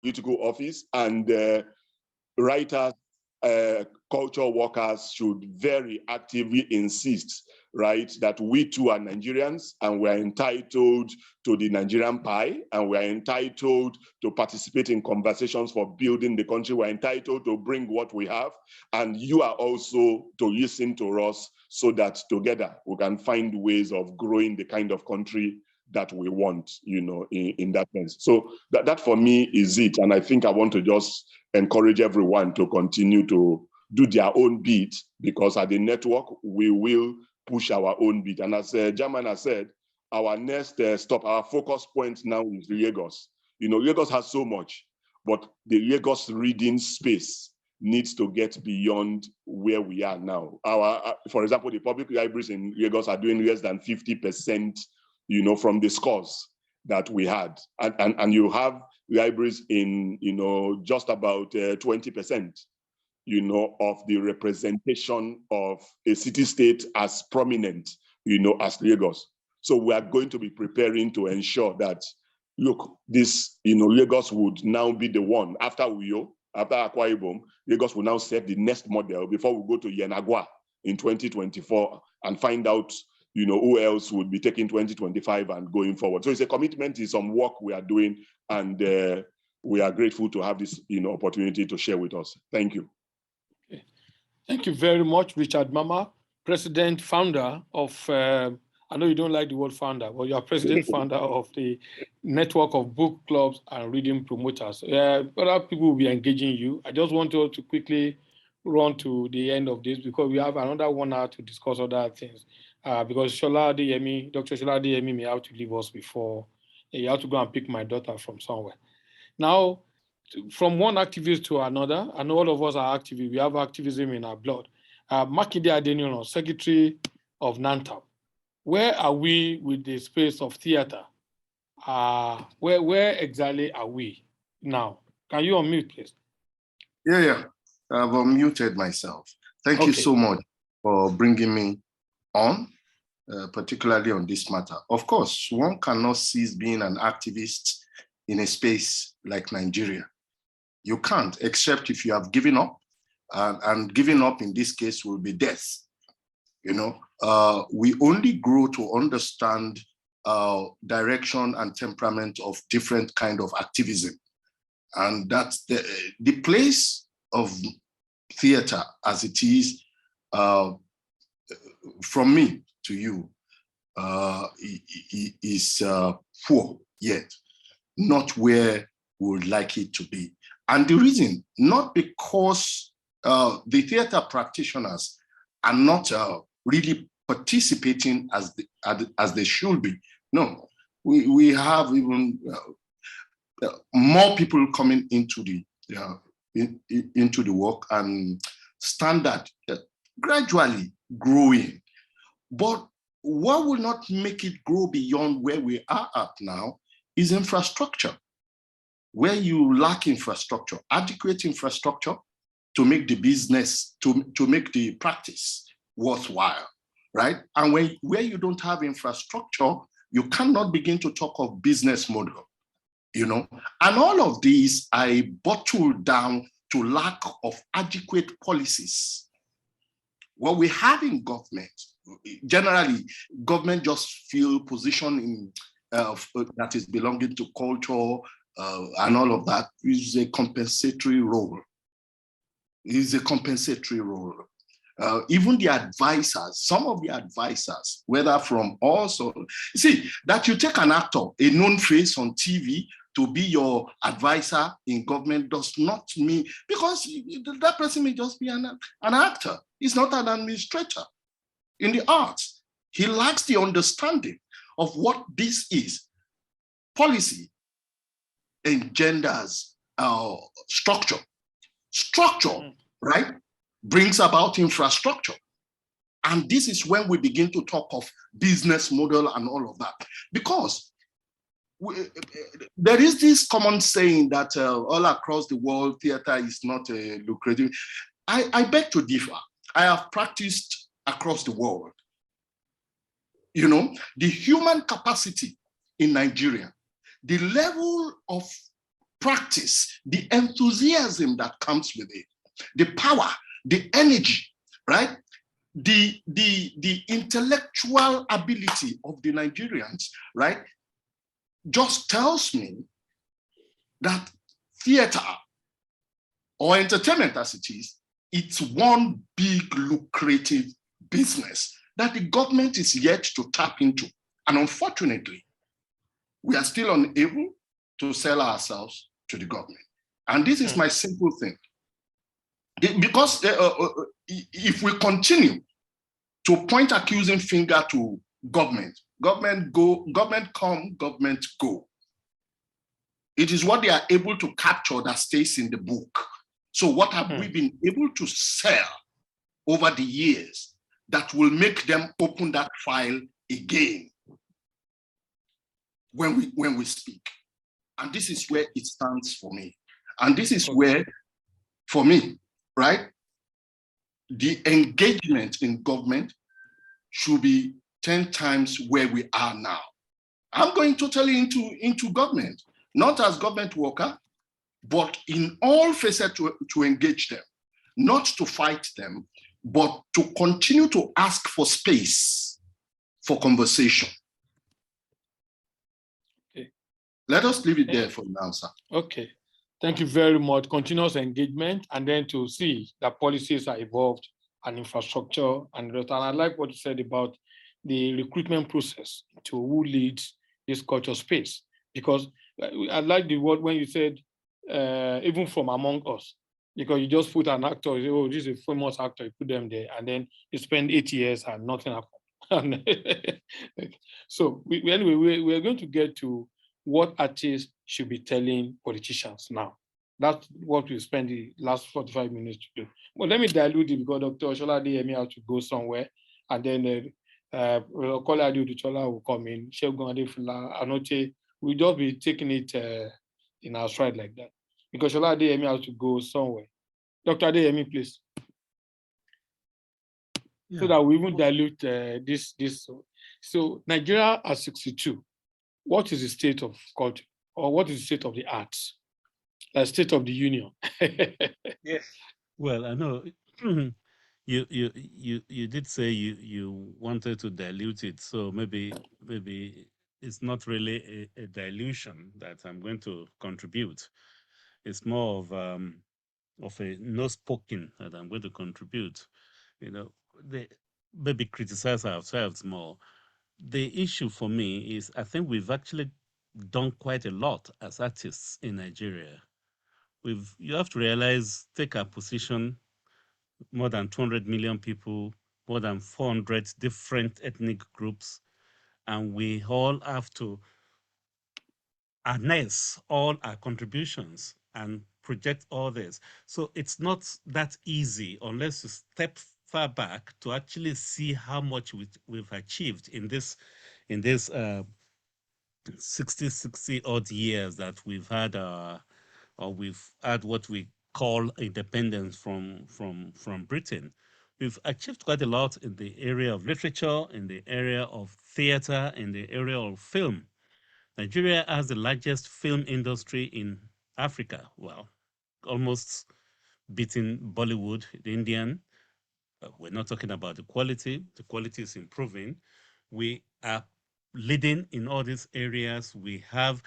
political office, and writers, culture workers should very actively insist, right, that we too are Nigerians, and we're entitled to the Nigerian pie, and we're entitled to participate in conversations for building the country. We're entitled to bring what we have, and you are also to listen to us, so that together we can find ways of growing the kind of country that we want, in that sense. So that for me is it. And I think I want to just encourage everyone to continue to do their own bit, because at the network, we will push our own bit. And as German has said, our next stop, our focus point now is Lagos. Lagos has so much, but the Lagos reading space needs to get beyond where we are now. For example, the public libraries in Lagos are doing less than 50%, from the scores that we had. And you have libraries in, just about 20%, of the representation of a city-state as prominent, as Lagos. So we are going to be preparing to ensure that, look, this, Lagos would now be the one, after Uyo, after Akwa Ibom, Lagos will now set the next model before we go to Yenagua in 2024 and find out, who else would be taking 2025 and going forward. So it's a commitment, it's some work we are doing, and we are grateful to have this, opportunity to share with us. Thank you. Okay. Thank you very much, Richard Mama, president, founder of, I know you don't like the word founder, but you are president, founder of the network of book clubs and reading promoters. Other people will be engaging you. I just want you to quickly run to the end of this because we have another 1 hour to discuss other things. Because Shola Adeyemi, Dr. Shola Adeyemi may have to leave us before he have to go and pick my daughter from somewhere. Now, from one activist to another, and all of us are activists, we have activism in our blood. Makinde Adeniran, Secretary of NANTAP, where are we with the space of theater? Where exactly are we now? Can you unmute, please? Yeah. I've unmuted myself. Thank you so much for bringing me on, particularly on this matter. Of course, one cannot cease being an activist in a space like Nigeria. You can't, except if you have given up, and giving up in this case will be death. You know, we only grow to understand direction and temperament of different kind of activism. And that's the place of theater as it is from me to you is poor yet, not where we would like it to be. And the reason, not because the theater practitioners are not really participating as they should be. No, we have even more people coming into the work, and standard gradually growing. But what will not make it grow beyond where we are at now is infrastructure. Where you lack infrastructure, adequate infrastructure to make the business, to make the practice worthwhile, right? And where you don't have infrastructure, you cannot begin to talk of business model, you know? And all of these I bottle down to lack of adequate policies. What we have in government, generally, government just feel position in that is belonging to culture and all of that is a compensatory role. Is a compensatory role. Even the advisors, some of the advisors, whether from us or, see, that you take an actor, a known face on TV to be your advisor in government does not mean, because that person may just be an actor. He's not an administrator in the arts. He lacks the understanding of what this is. Policy engenders structure. Structure, right, brings about infrastructure. And this is when we begin to talk of business model and all of that. Because there is this common saying that all across the world, theater is not lucrative. I beg to differ. I have practiced across the world. You know, the human capacity in Nigeria, the level of practice, the enthusiasm that comes with it, the power, the energy, right? The intellectual ability of the Nigerians, right? Just tells me that theater or entertainment as it is, it's one big lucrative business that the government is yet to tap into. And unfortunately, we are still unable to sell ourselves to the government. And this is my simple thing. Because if we continue to point accusing finger to government, government come, government go. It is what they are able to capture that stays in the book. So what have we been able to sell over the years that will make them open that file again when we speak? And this is where it stands for me. And this is where, for me, right, the engagement in government should be 10 times where we are now. I'm going totally into government, not as government worker, but in all facets to engage them, not to fight them, but to continue to ask for space for conversation. Okay. Let us leave it there for now, sir. Okay. Thank you very much. Continuous engagement, and then to see that policies are evolved and infrastructure and rest. And I like what you said about the recruitment process to who leads this culture space, because I like the word when you said, even from among us, Because you just put an actor, you say, oh, this is a famous actor, you put them there, and then you spend 8 years and nothing happened. So anyway, we're going to get to what artists should be telling politicians now. That's what we spend the last 45 minutes to do. But let me dilute it because Dr. Osholade Yemi has to go somewhere, and then Kola Adeodutola will come in, Shegun Adefula, Anoche, we'll just be taking it in our stride like that. Because Shola Adeyemi has to go somewhere. Dr. Adeyemi, please. Yeah. So that we won't dilute this. So Nigeria at 62, what is the state of culture? Or what is the state of the arts? The state of the union. Yes. Well, I know you did say you wanted to dilute it, so maybe it's not really a dilution that I'm going to contribute. It's more of a no spoken that I'm going to contribute. You know, they maybe criticize ourselves more. The issue for me is I think we've actually done quite a lot as artists in Nigeria. You have to realize, take our position, more than 200 million people, more than 400 different ethnic groups, and we all have to harness all our contributions and project all this. So it's not that easy unless you step far back to actually see how much we've achieved in this 60 odd years that we've had or we've had what we call independence from Britain. We've achieved quite a lot in the area of literature, in the area of theater, in the area of film. Nigeria has the largest film industry in Africa. Well, almost beating Bollywood, the Indian. We're not talking about the quality. The quality is improving. We are leading in all these areas. We have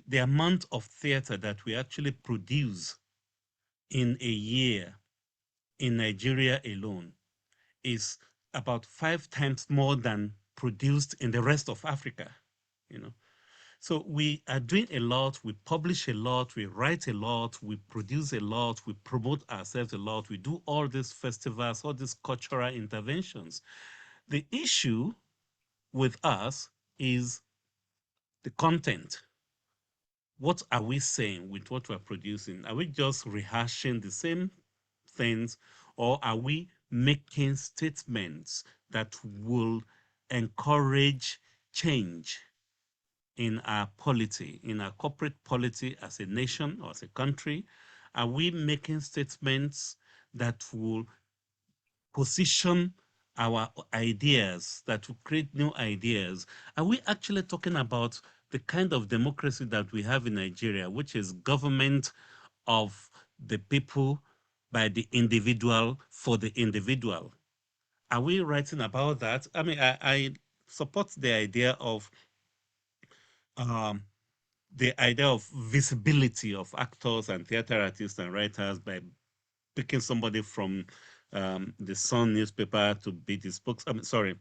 the amount of theater that we actually produce in a year in Nigeria alone is about 5 times more than produced in the rest of Africa, you know. So we are doing a lot, we publish a lot, we write a lot, we produce a lot, we promote ourselves a lot, we do all these festivals, all these cultural interventions. The issue with us is the content. What are we saying with what we're producing? Are we just rehashing the same things, or are we making statements that will encourage change in our polity, in our corporate polity as a nation or as a country? Are we making statements that will position our ideas, that will create new ideas? Are we actually talking about the kind of democracy that we have in Nigeria, which is government of the people, by the individual, for the individual? Are we writing about that? I mean, I support the idea of visibility of actors and theater artists and writers by picking somebody from the Sun newspaper to be the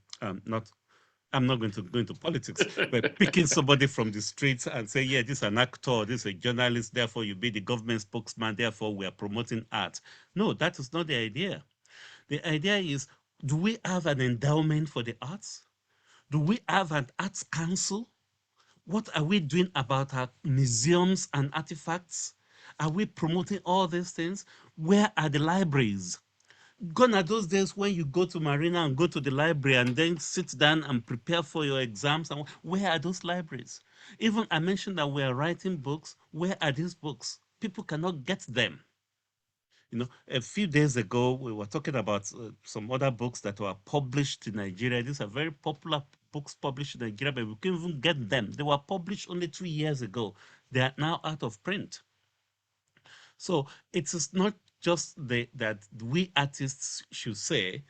I'm not going to go into politics, but picking somebody from the streets and say, yeah, this is an actor, this is a journalist, therefore you be the government spokesman, therefore we are promoting art. No, that is not the idea. The idea is, do we have an endowment for the arts? Do we have an arts council? What are we doing about our museums and artifacts? Are we promoting all these things? Where are the libraries? Gone are those days when you go to Marina and go to the library and then sit down and prepare for your exams. And where are those libraries? Even I mentioned that we are writing books. Where are these books? People cannot get them. You know, a few days ago, we were talking about some other books that were published in Nigeria. These are very popular books published in Nigeria, but we can't even get them. They were published only 2 years ago. They are now out of print. So it is not just that we artists should say,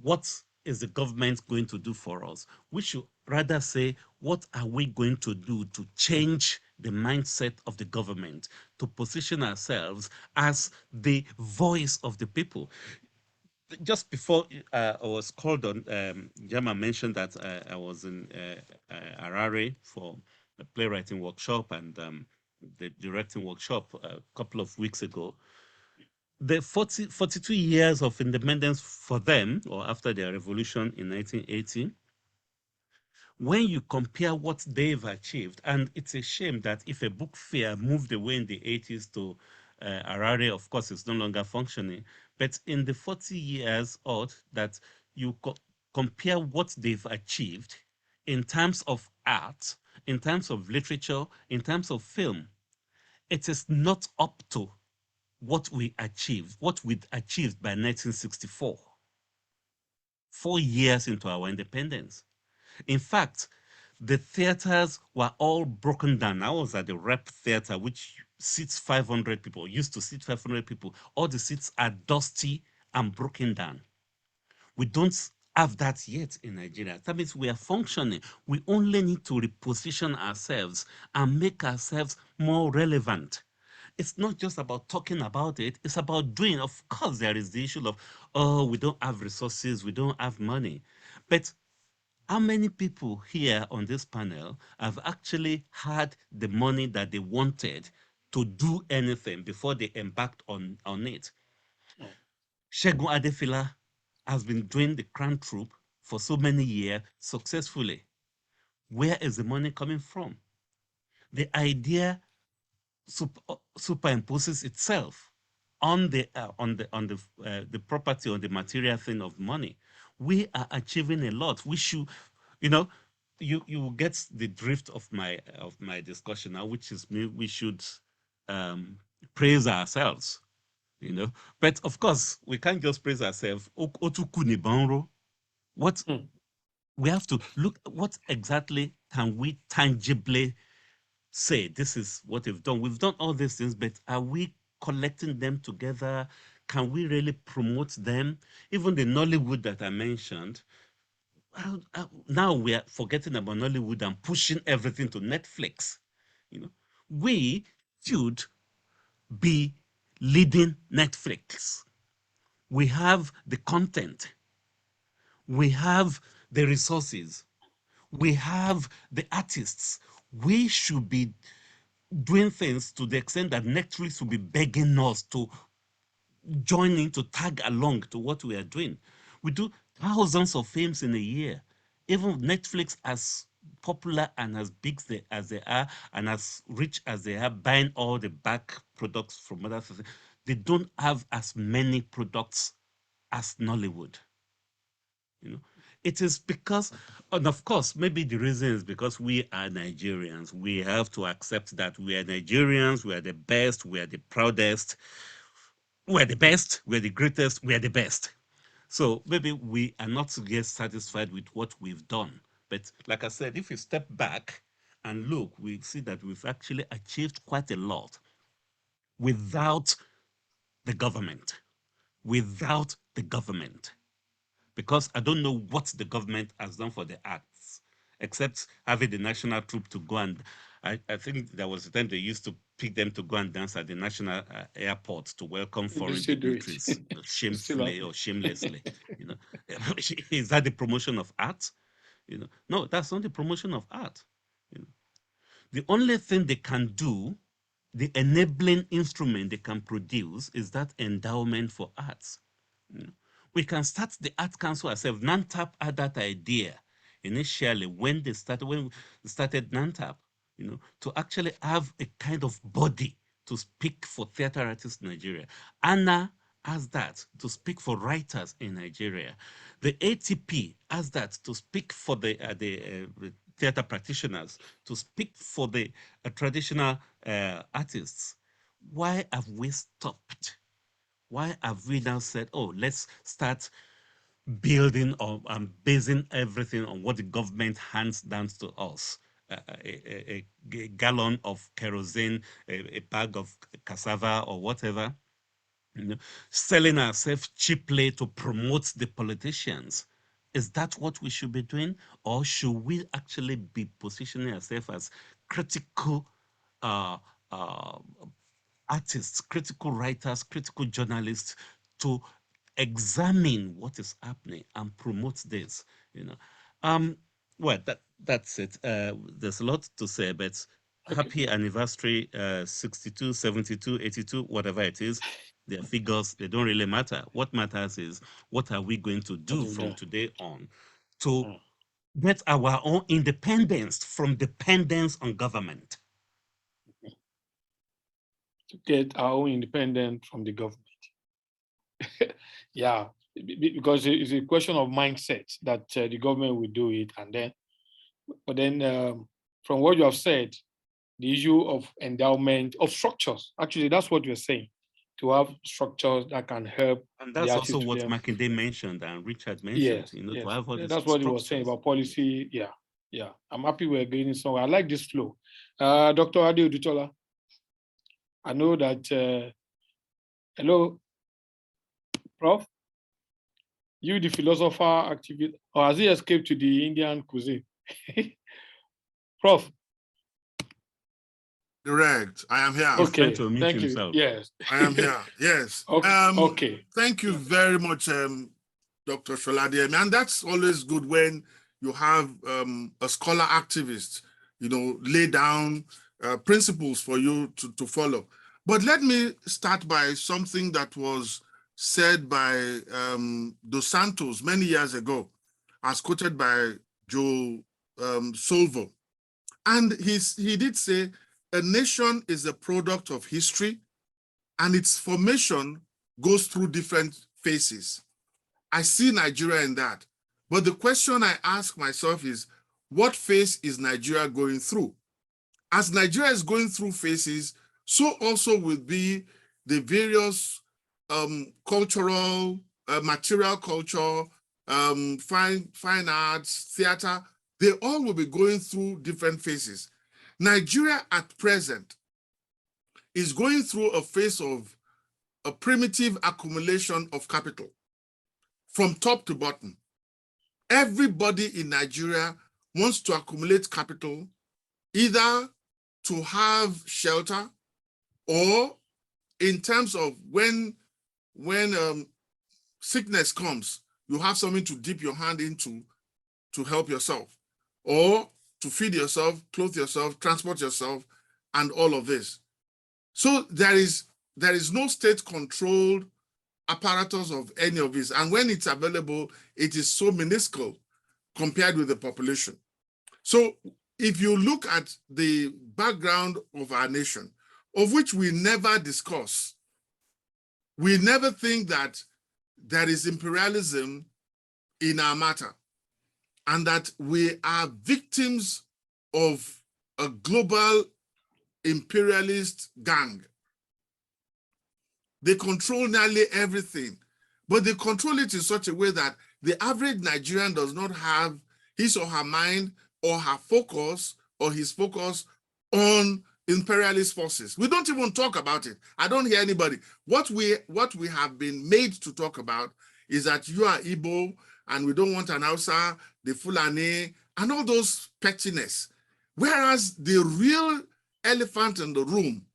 what is the government going to do for us? We should rather say, what are we going to do to change the mindset of the government, to position ourselves as the voice of the people? Just before I was called on, Jama mentioned that I was in Harare for a playwriting workshop and the directing workshop a couple of weeks ago. the 42 years of independence for them, or after their revolution in 1980, when you compare what they've achieved, and it's a shame that if a book fair moved away in the 80s to Harare, of course, it's no longer functioning. But in the 40 years odd that you compare what they've achieved in terms of art, in terms of literature, in terms of film, it is not up to what we'd achieved by 1964, 4 years into our independence. In fact, the theaters were all broken down. I was at the Rep Theater, which seats 500 people, used to seat 500 people. All the seats are dusty and broken down. We don't have that yet in Nigeria. That means we are functioning. We only need to reposition ourselves and make ourselves more relevant. It's not just about talking about it, it's about doing. Of course, there is the issue of, oh, we don't have resources, we don't have money. But how many people here on this panel have actually had the money that they wanted to do anything before they embarked on it? Segun Adefila has been doing the Crown Troop for so many years successfully. Where is the money coming from? The idea superimposes itself on the property, on the material thing of money. We are achieving a lot. We should, you know, you get the drift of my discussion now, which is we should praise ourselves, you know. But of course, we can't just praise ourselves. What we have to look, what exactly can we tangibly say this is what we've done? We've done all these things, but are we collecting them together? Can we really promote them? Even the Nollywood that I mentioned, now we are forgetting about Nollywood and pushing everything to Netflix. You know, we should be leading Netflix. We have the content. We have the resources. We have the artists. We should be doing things to the extent that Netflix will be begging us to join in, to tag along to what we are doing. We do thousands of films in a year. Even Netflix, as popular and as big as they are and as rich as they are, buying all the back products from other things, they don't have as many products as Nollywood. You know, it is because, and of course, maybe the reason is because we are Nigerians. We have to accept that we are Nigerians, we are the best, we are the proudest, we're the best, we're the greatest, we're the best. So maybe we are not yet satisfied with what we've done. But like I said, if you step back and look, we see that we've actually achieved quite a lot without the government. Without the government. Because I don't know what the government has done for the arts, except having the national troupe to go and, I think there was a time they used to pick them to go and dance at the national airport to welcome foreign dignitaries, shamefully or shamelessly. You know, is that the promotion of art? You know, no, that's not the promotion of art. You know, the only thing they can do, the enabling instrument they can produce, is that endowment for arts. You know, we can start the Art Council ourselves. NANTAP had that idea initially when we started NANTAP, you know, to actually have a kind of body to speak for theater artists in Nigeria. Anna has that to speak for writers in Nigeria. The ATP has that to speak for the theater practitioners, to speak for the traditional artists. Why have we stopped? Why have we now said, oh, let's start building and basing everything on what the government hands down to us? A gallon of kerosene, a bag of cassava or whatever, you know, selling ourselves cheaply to promote the politicians. Is that what we should be doing? Or should we actually be positioning ourselves as critical artists, critical writers, critical journalists to examine what is happening and promote this, you know? Well, that's it. There's a lot to say, but happy anniversary, 62, 72, 82, whatever it is. their figures, they don't really matter. What matters is what are we going to do from today on to get our own independence from dependence on government. To get our own independence from the government. Yeah, because it's a question of mindset that the government will do it, and then, but then from what you have said, the issue of endowment of structures. Actually, that's what you're saying. To have structures that can help. And that's also what Makinde mentioned and Richard mentioned. Yes, You know, yes. to have all these That's what he was saying about policy. Yeah, yeah. I'm happy we're getting somewhere. I like this flow. Dr. Ade Odutola, I know that. Hello, Prof. You, the philosopher, activist, or has he escaped to the Indian cuisine? Prof. Correct. I am here. Okay. To mute Thank himself. you. Yes. I am here. Yes. Okay. Okay. Thank you very much, Dr. Sholade. And that's always good when you have a scholar activist, you know, lay down principles for you to follow. But let me start by something that was said by Dos Santos many years ago, as quoted by Joe Solvo. And he did say, a nation is a product of history, and its formation goes through different phases. I see Nigeria in that. But the question I ask myself is, what phase is Nigeria going through? As Nigeria is going through phases, so also will be the various cultural, material culture, fine arts, theater, they all will be going through different phases. Nigeria at present is going through a phase of a primitive accumulation of capital from top to bottom. Everybody in Nigeria wants to accumulate capital either to have shelter or in terms of when sickness comes, you have something to dip your hand into to help yourself, or to feed yourself, clothe yourself, transport yourself, and all of this. So there is no state-controlled apparatus of any of this. And when it's available, it is so minuscule compared with the population. So if you look at the background of our nation, of which we never discuss, we never think that there is imperialism in our matter, and that we are victims of a global imperialist gang. They control nearly everything, but they control it in such a way that the average Nigerian does not have his or her mind or her focus or his focus on imperialist forces. We don't even talk about it. I don't hear anybody. What we have been made to talk about is that you are Igbo and we don't want an Hausa, the Fulani, and all those pettiness. Whereas the real elephant in the room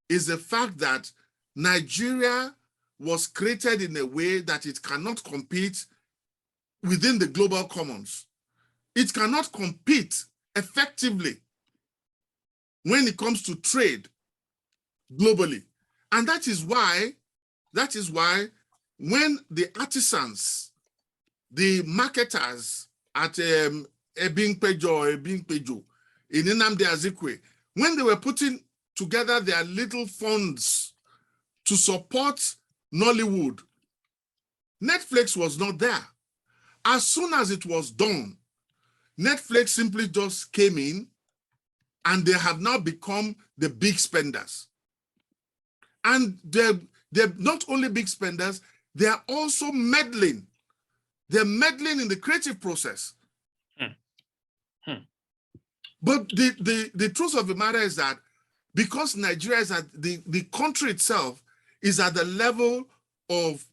is the fact that Nigeria was created in a way that it cannot compete within the global commons. It cannot compete effectively when it comes to trade globally. And that is why when the artisans, the marketers at Ebingpejo in Nnamdi Azikiwe, when they were putting together their little funds to support Nollywood, Netflix was not there. As soon as it was done, Netflix simply just came in, and they have now become the big spenders. And they're not only big spenders, they are also meddling. They're meddling in the creative process. But the truth of the matter is that because Nigeria is at the country itself is at the level of,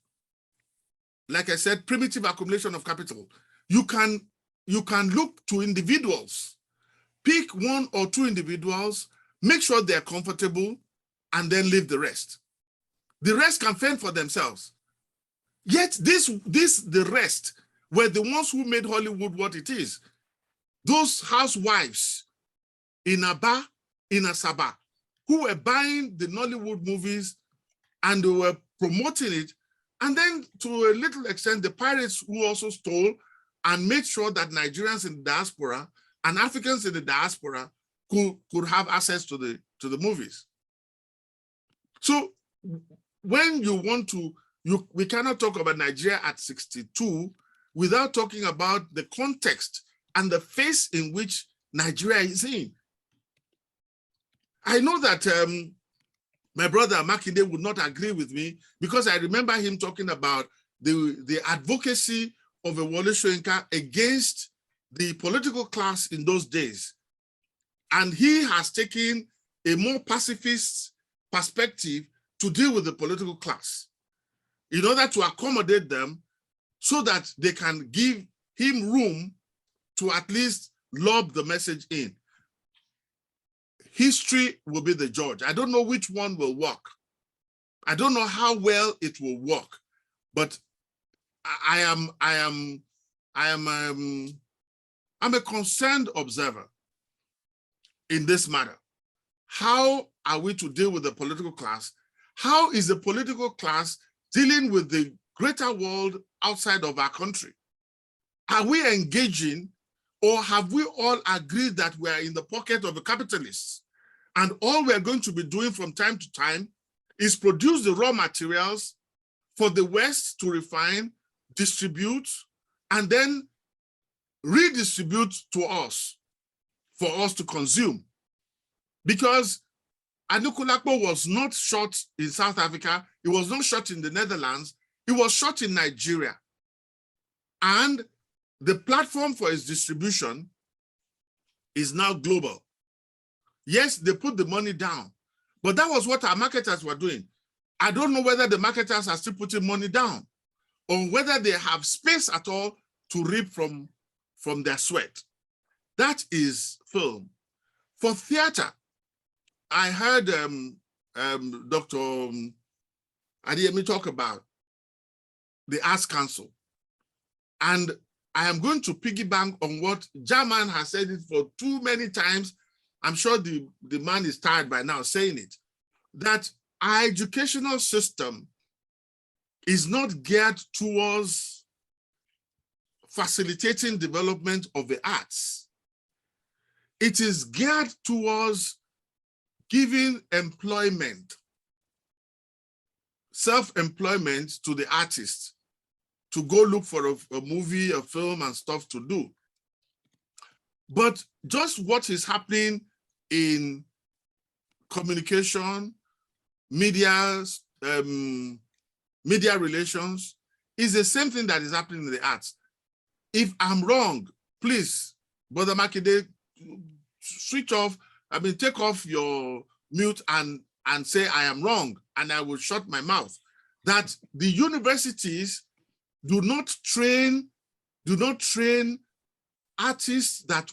like I said, primitive accumulation of capital, you can look to individuals, pick one or two individuals, make sure they're comfortable, and then leave the rest. The rest can fend for themselves. Yet the rest were the ones who made Hollywood what it is. Those housewives in Aba, in Asaba, who were buying the Nollywood movies, and they were promoting it. And then to a little extent, the pirates who also stole and made sure that Nigerians in the diaspora and Africans in the diaspora could have access to the movies. So when you want to, we cannot talk about Nigeria at 62 without talking about the context and the phase in which Nigeria is in. I know that my brother Makinde would not agree with me, because I remember him talking about the advocacy of Wole Soyinka against the political class in those days. And he has taken a more pacifist perspective to deal with the political class in order to accommodate them so that they can give him room to at least lob the message in. History will be the judge. I don't know which one will work. I don't know how well it will work, but I'm a concerned observer in this matter. How are we to deal with the political class? How is the political class dealing with the greater world outside of our country? Are we engaging, or have we all agreed that we are in the pocket of the capitalists? And all we're going to be doing from time to time is produce the raw materials for the West to refine, distribute, and then redistribute to us for us to consume. Because Anukulakpo was not shot in South Africa, it was not shot in the Netherlands, it was shot in Nigeria. And the platform for its distribution is now global. Yes, they put the money down, but that was what our marketers were doing. I don't know whether the marketers are still putting money down or whether they have space at all to reap from their sweat. That is film. For theater, I heard Dr. Adeyemi talk about the Arts Council. And I am going to piggyback on what German has said it for too many times. I'm sure the man is tired by now saying it, that our educational system is not geared towards facilitating development of the arts. It is geared towards giving employment, self-employment to the artists to go look for a movie, a film and stuff to do. But just what is happening in communication, media relations is the same thing that is happening in the arts. If I'm wrong, please, Brother Makinde, switch off, take off your mute and say I am wrong, and I will shut my mouth. That the universities do not train artists that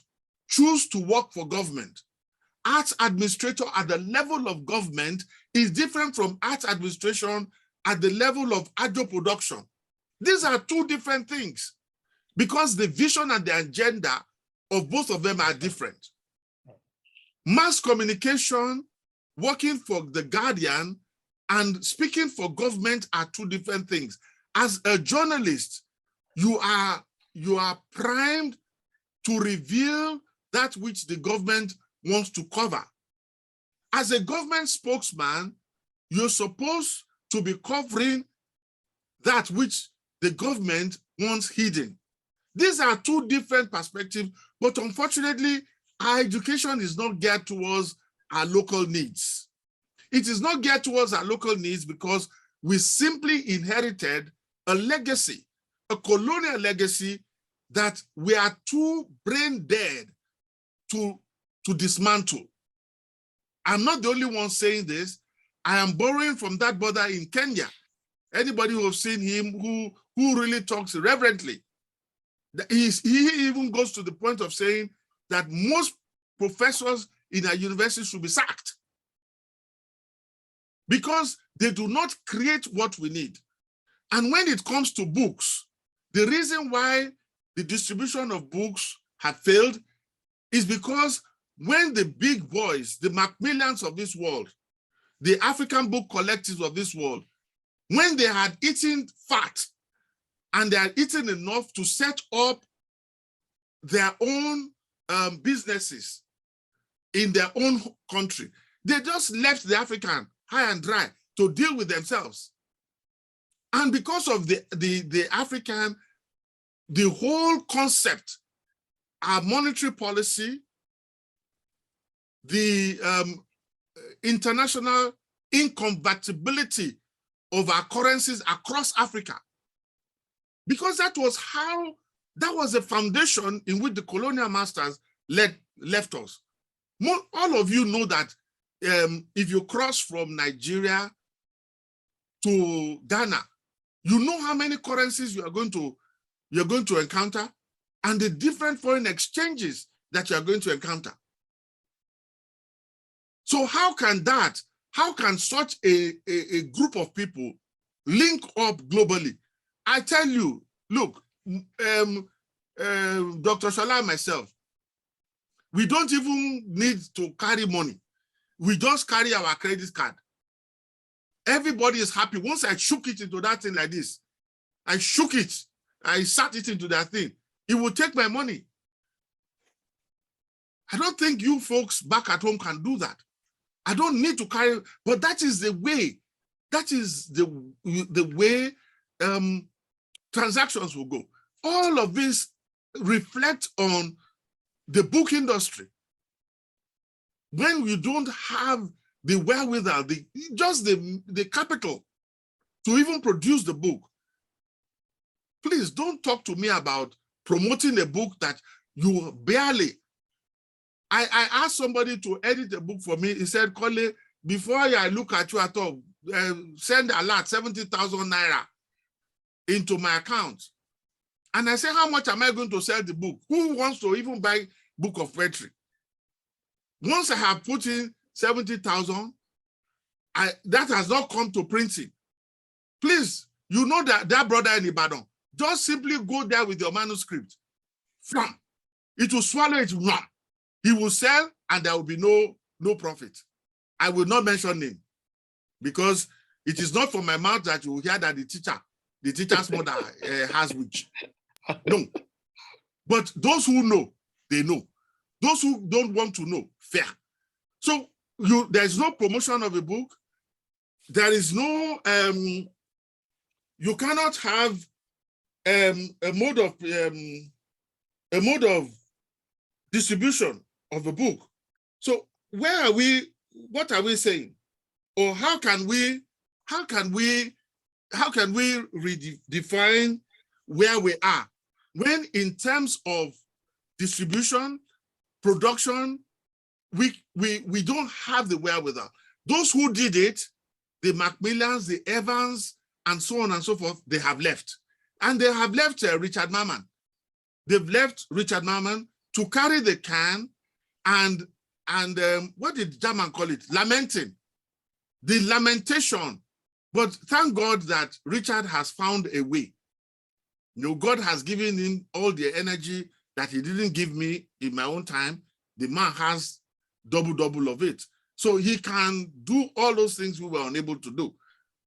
choose to work for government. Arts administrator at the level of government is different from arts administration at the level of audio production. These are two different things because the vision and the agenda of both of them are different. Mass communication, working for the Guardian and speaking for government are two different things. As a journalist, you are primed to reveal that which the government wants to cover. As a government spokesman, you're supposed to be covering that which the government wants hidden. These are two different perspectives, but unfortunately, our education is not geared towards our local needs. It is not geared towards our local needs because we simply inherited a legacy, a colonial legacy that we are too brain dead to dismantle. I'm not the only one saying this. I am borrowing from that brother in Kenya. Anybody who has seen him who really talks reverently. He even goes to the point of saying that most professors in our university should be sacked because they do not create what we need. And when it comes to books, the reason why the distribution of books have failed is because when the big boys, the Macmillans of this world, the African book collectives of this world, when they had eaten fat and they had eaten enough to set up their own businesses in their own country, they just left the African high and dry to deal with themselves. And because of the African, the whole concept, our monetary policy, the international incompatibility of our currencies across Africa, because that was the foundation in which the colonial masters left us. All of you know that if you cross from Nigeria to Ghana, you know how many currencies you're going to encounter and the different foreign exchanges that you are going to encounter. So how can such a group of people link up globally? I tell you, look, Dr. Shola and myself, we don't even need to carry money. We just carry our credit card. Everybody is happy. Once I shook it into that thing like this, I shook it, I sat it into that thing, it will take my money. I don't think you folks back at home can do that. I don't need to carry, but that is the way, the way transactions will go. All of this reflect on the book industry. When you don't have the wherewithal, the capital to even produce the book, please don't talk to me about promoting a book that you barely. I asked somebody to edit a book for me. He said, Kole, before I look at you at all, send a lot, 70,000 naira into my account. And I said, how much am I going to sell the book? Who wants to even buy book of poetry? Once I have put in 70,000, that has not come to printing. Please, you know that brother in Ibadan, just simply go there with your manuscript. It will swallow it. He will sell and there will be no profit. I will not mention name because it is not from my mouth that you will hear that the teacher's mother has witch. No. But those who know, they know. Those who don't want to know, fair. So there's no promotion of a book. There is no, you cannot have a mode of distribution of a book. So where are we, what are we saying? Or how can we redefine where we are when in terms of distribution, production, we don't have the wherewithal. Those who did it, the Macmillans, the Evans, and so on and so forth, they have left. And they have left Richard Marman. They've left Richard Marman to carry the can and what did German call it? Lamenting. The lamentation. But thank God that Richard has found a way. You know, God has given him all the energy that he didn't give me in my own time. The man has double of it. So he can do all those things we were unable to do.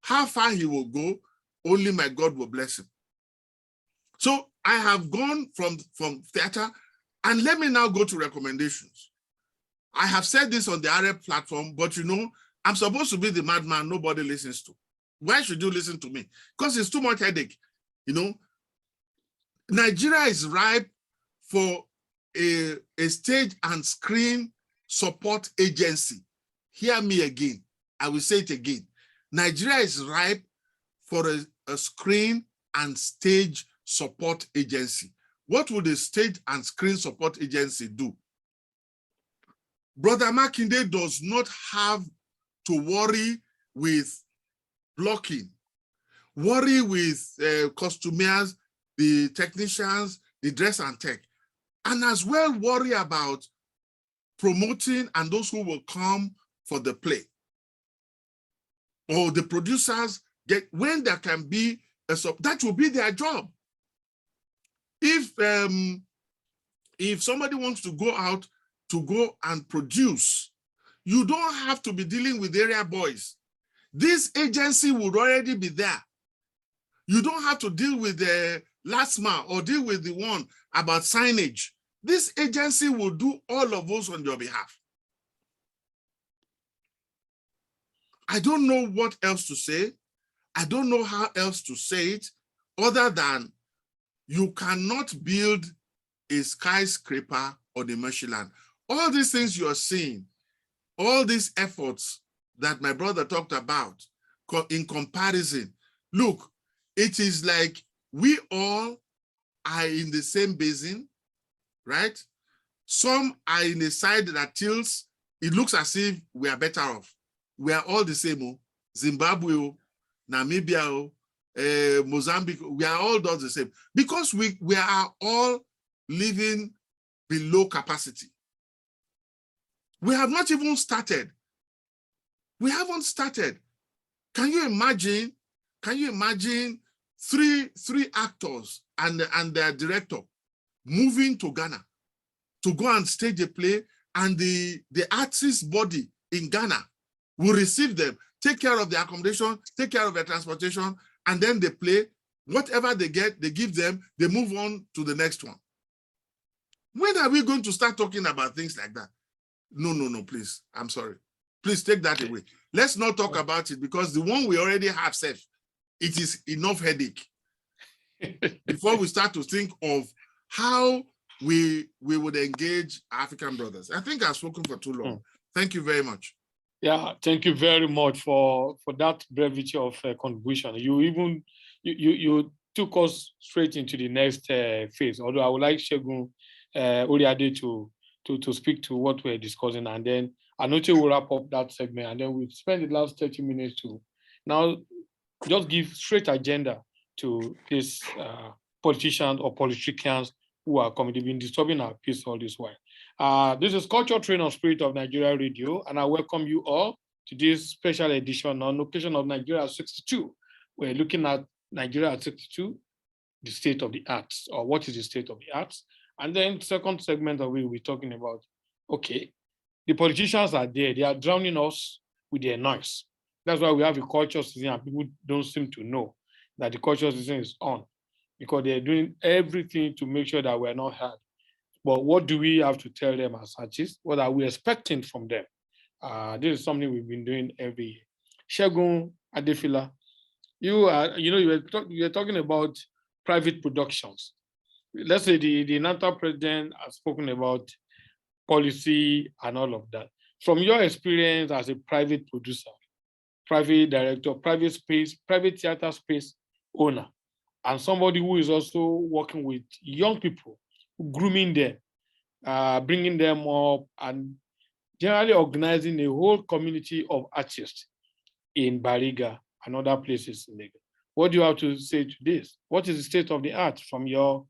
How far he will go, only my God will bless him. So I have gone from theater, and let me now go to recommendations. I have said this on the Arab platform, but you know, I'm supposed to be the madman nobody listens to. Why should you listen to me? Because it's too much headache. You know, Nigeria is ripe for a stage and screen support agency. Hear me again. I will say it again. Nigeria is ripe for a screen and stage support agency. What would a stage and screen support agency do? Brother Makinde does not have to worry with blocking, worry with costumers, the technicians, the dress and tech, and as well worry about promoting and those who will come for the play. Or the producers, when there can be that will be their job. If somebody wants to go out to go and produce, you don't have to be dealing with area boys. this agency would already be there. You don't have to deal with the last mile or deal with the one about signage. This agency will do all of those on your behalf. I don't know what else to say. I don't know how else to say it other than you cannot build a skyscraper on the marshy land. All these things you are seeing, all these efforts that my brother talked about in comparison, look, it is like we all are in the same basin, right? Some are in a side that tilts. It looks as if we are better off. We are all the same. Zimbabwe, Namibia, Mozambique, we are all done the same. Because we are all living below capacity. We have not even started. We haven't started. Can you imagine three actors and their director moving to Ghana to go and stage a play, and the artist body in Ghana will receive them, take care of their accommodation, take care of their transportation, and then they play. Whatever they get, they give them, they move on to the next one. When are we going to start talking about things like that? No, please. I'm sorry. Please take that away. Let's not talk about it, because the one we already have said, it is enough headache before we start to think of how we would engage African brothers. I think I've spoken for too long. Thank you very much. Yeah, thank you very much for that brevity of contribution. You took us straight into the next phase. Although I would like Segun Oriade to speak to what we're discussing, and then Anoche will wrap up that segment, and then we'll spend the last 30 minutes to now just give straight agenda to these politicians or politicians who are coming. They've been disturbing our peace all this while. This is Culture, Train of Spirit of Nigeria Radio, and I welcome you all to this special edition on occasion of Nigeria 62. We're looking at Nigeria at 62, the state of the arts, or what is the state of the arts. And then second segment of it, we'll be talking about, okay, the politicians are there, they are drowning us with their noise. That's why we have a culture season, and people don't seem to know that the culture season is on, because they're doing everything to make sure that we're not heard. But what do we have to tell them as artists? What are we expecting from them? This is something we've been doing every year. Segun Adefila, you were talking about private productions. Let's say the NATO president has spoken about policy and all of that. From your experience as a private producer, private director, private space, private theater space owner, and somebody who is also working with young people, grooming them, bringing them up, and generally organizing a whole community of artists in Bariga and other places in Lagos. What do you have to say to this? What is the state of the art from your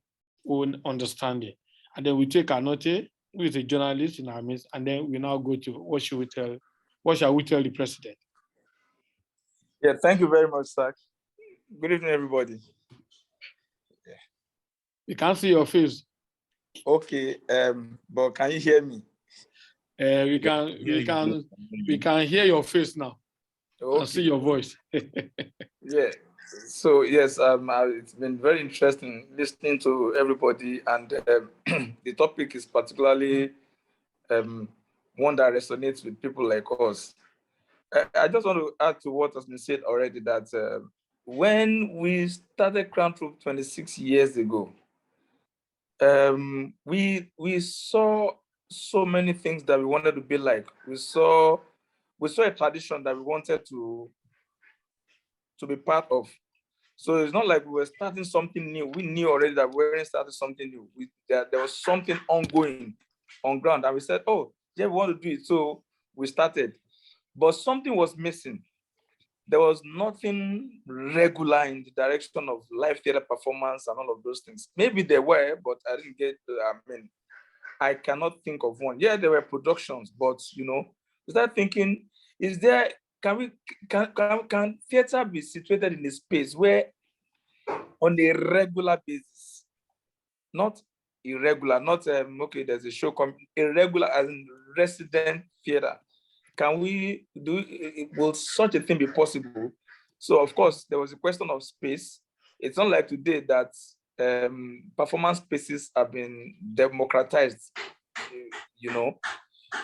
own understanding? And then we take Anote, who is a journalist in our midst, and then we now go to what shall we tell the president? Yeah, thank you very much, sir. Good evening, everybody. Yeah. You can't see your face. Okay, but can you hear me? We can hear your face now. Okay. And see your voice. Yeah. So yes, it's been very interesting listening to everybody, and the topic is particularly one that resonates with people like us. I just want to add to what has been said already, that when we started Crown Troop 26 years ago, we saw so many things that we wanted to be like. We saw a tradition that we wanted to be part of. So it's not like we were starting something new. We knew already that we weren't starting something new. There was something ongoing on ground, and we said, oh, yeah, we want to do it. So we started. But something was missing. There was nothing regular in the direction of live theater performance and all of those things. Maybe there were, but I didn't get, I cannot think of one. Yeah, there were productions, but, we started thinking, can theater be situated in a space where on a regular basis, not irregular, not, okay, there's a show coming, irregular as in resident theater, can we do, will such a thing be possible? So of course, there was a question of space. It's not like today that performance spaces have been democratized, you know.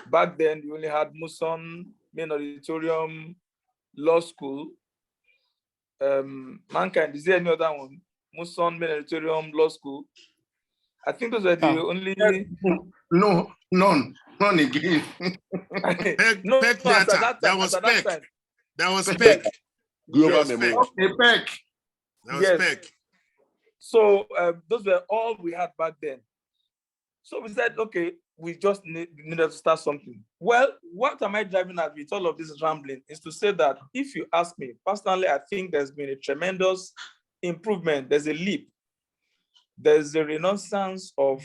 Back then, we only had Muson, Main Auditorium, Law School. Mankind, is there any other one? Muson, Main Auditorium, Law School. I think those are the only. No, none again. No, Peck as theater. at That was that Peck. time. That was Peck. Global Yes. memory. Okay, Peck. That was Yes. Peck. So those were all we had back then. So we said, okay, we just needed to start something. Well, what am I driving at with all of this rambling is to say that if you ask me, personally, I think there's been a tremendous improvement. There's a leap. There's a renaissance of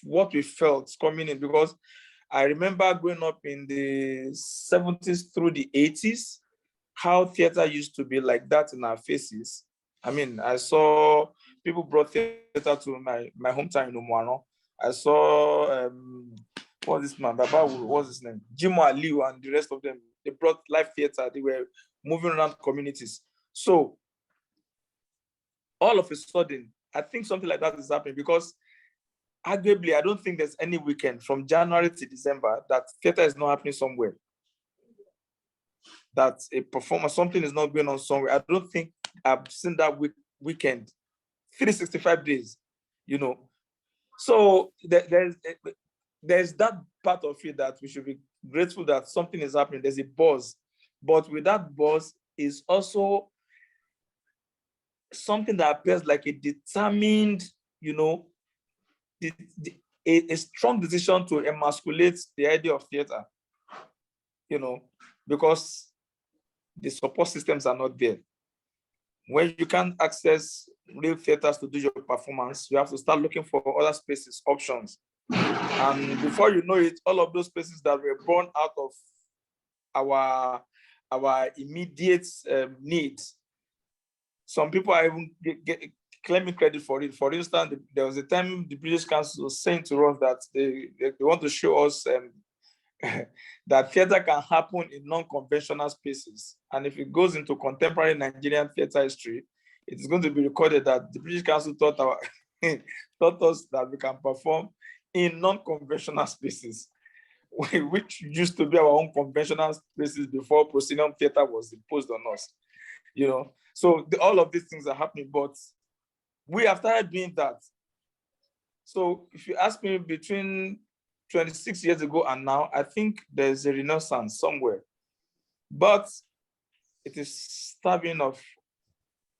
what we felt coming in, because I remember growing up in the 70s through the 80s, how theater used to be like that in our faces. I mean, I saw people brought theater to my hometown in Umuano. I saw, what's this man, what's his name? Jimo Aliu and the rest of them. They brought live theater. They were moving around communities. So all of a sudden, I think something like that is happening, because arguably, I don't think there's any weekend from January to December that theater is not happening somewhere. That a performance, something is not going on somewhere. I don't think I've seen that weekend, 365 days, you know. So there's that part of it that we should be grateful that something is happening. There's a buzz, but with that buzz is also something that appears like a determined, you know, a strong decision to emasculate the idea of theater, you know, because the support systems are not there. When you can't access real theaters to do your performance, you have to start looking for other spaces, options. And before you know it, all of those spaces that were born out of our immediate needs, some people are even claiming credit for it. For instance, there was a time the British Council was saying to us that they want to show us that theater can happen in non-conventional spaces. And if it goes into contemporary Nigerian theater history, it is going to be recorded that the British Council taught us that we can perform in non-conventional spaces, which used to be our own conventional spaces before proscenium theater was imposed on us. You know, so all of these things are happening, but we have started doing that. So if you ask me, between 26 years ago and now, I think there's a renaissance somewhere, but it is starving of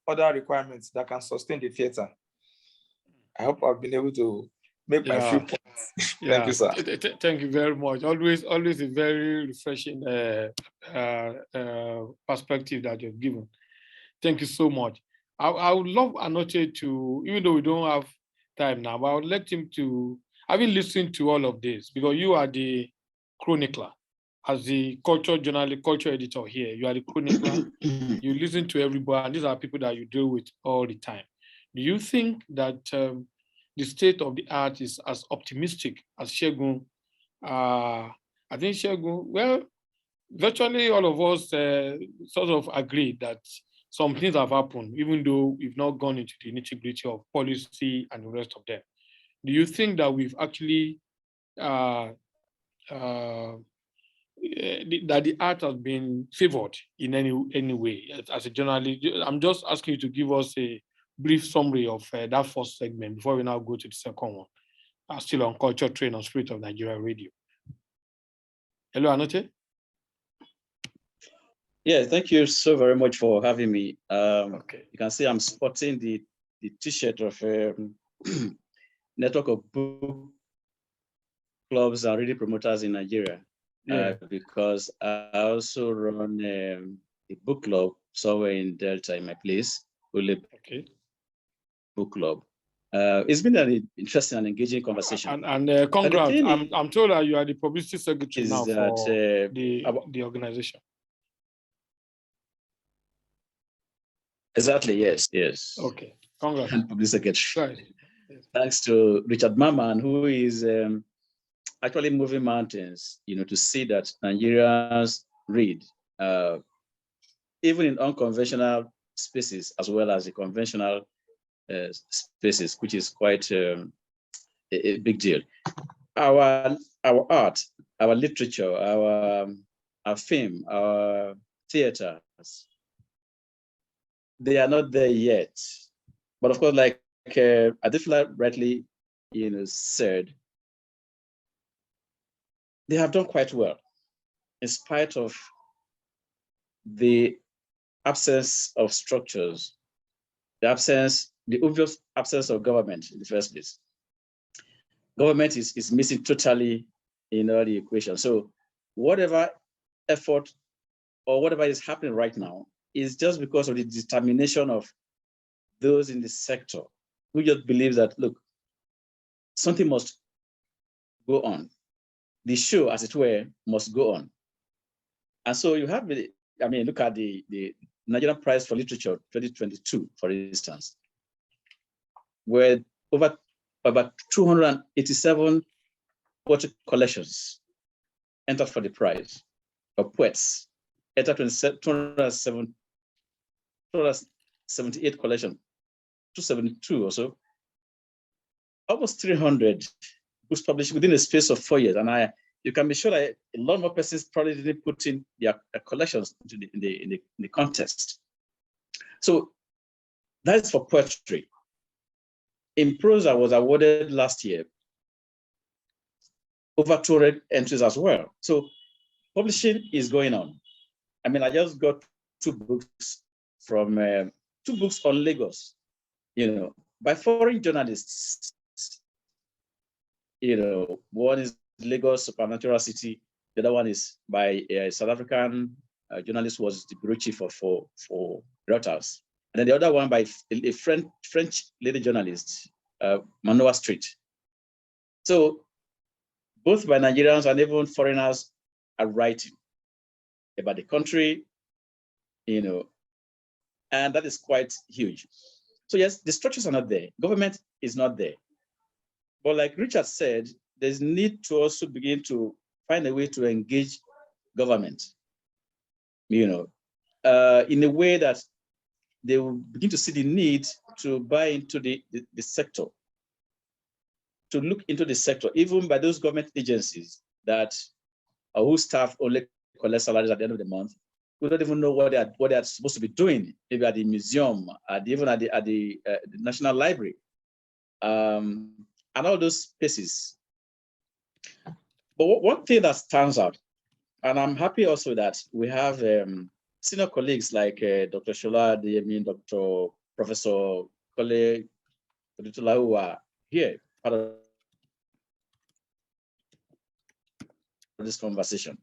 other requirements that can sustain the theater. I hope I've been able to make my few points. Thank you, sir. Thank you very much. Always a very refreshing perspective that you've given. Thank you so much. I would love Anoche to, even though we don't have time now, but I would like him to, having listened to all of this, because you are the chronicler, as the culture journalist, culture editor here, you are the chronicler, you listen to everybody, and these are people that you deal with all the time. Do you think that the state of the art is as optimistic as Segun? I think Segun, well, virtually all of us sort of agree that some things have happened, even though we've not gone into the nitty-gritty of policy and the rest of them. Do you think that we've actually, that the art has been favored in any way as a journalist? I'm just asking you to give us a brief summary of that first segment before we now go to the second one, still on Culture, Train, and Spirit of Nigeria Radio. Hello, Anoche. Yeah, thank you so very much for having me. Okay. You can see I'm sporting the T-shirt of network of book clubs and reading promoters in Nigeria, because I also run a book club somewhere in Delta in my place, Okay. Book Club. It's been an interesting and engaging conversation. And congrats. I'm told that you are the publicity secretary now for the organization. Exactly, yes. Okay, congrats. And publicity secretary. Right. Yes. Thanks to Richard Maman, who is actually moving mountains, to see that Nigerians read, even in unconventional spaces as well as the conventional spaces, which is quite a big deal. Our art, our literature, our film, our theaters, they are not there yet. But of course, like Adifla rightly said, they have done quite well in spite of the absence of structures, the obvious absence of government in the first place. Government is missing totally in all the equation. So whatever effort or whatever is happening right now is just because of the determination of those in the sector who just believe that, look, something must go on. The show, as it were, must go on. And so you have, look at the Nigerian Prize for Literature 2022, for instance, where over 287 poetry collections entered for the prize, of poets, entered 278 collections, 272 or so, almost 300 books published within a space of 4 years. And you can be sure that a lot more persons probably didn't put in their collections into the contest. So that is for poetry. In prose, I was awarded last year over 200 entries as well. So publishing is going on. I just got two books on Lagos, by foreign journalists. One is Lagos Supernatural City. The other one is by a South African journalist who was the bureau chief for Reuters. And then the other one by a French lady journalist, Manoa Street. So both by Nigerians and even foreigners are writing about the country, and that is quite huge. So yes, the structures are not there. Government is not there. But like Richard said, there's need to also begin to find a way to engage government, in a way that they will begin to see the need to buy into the sector, to look into the sector, even by those government agencies that whose staff only collect salaries at the end of the month. We don't even know what they are supposed to be doing, maybe at the museum, even at the National Library, and all those places. But one thing that stands out, and I'm happy also that we have senior colleagues like Dr. Shola, Dr. Professor Kole Odutula, who are here, part of this conversation.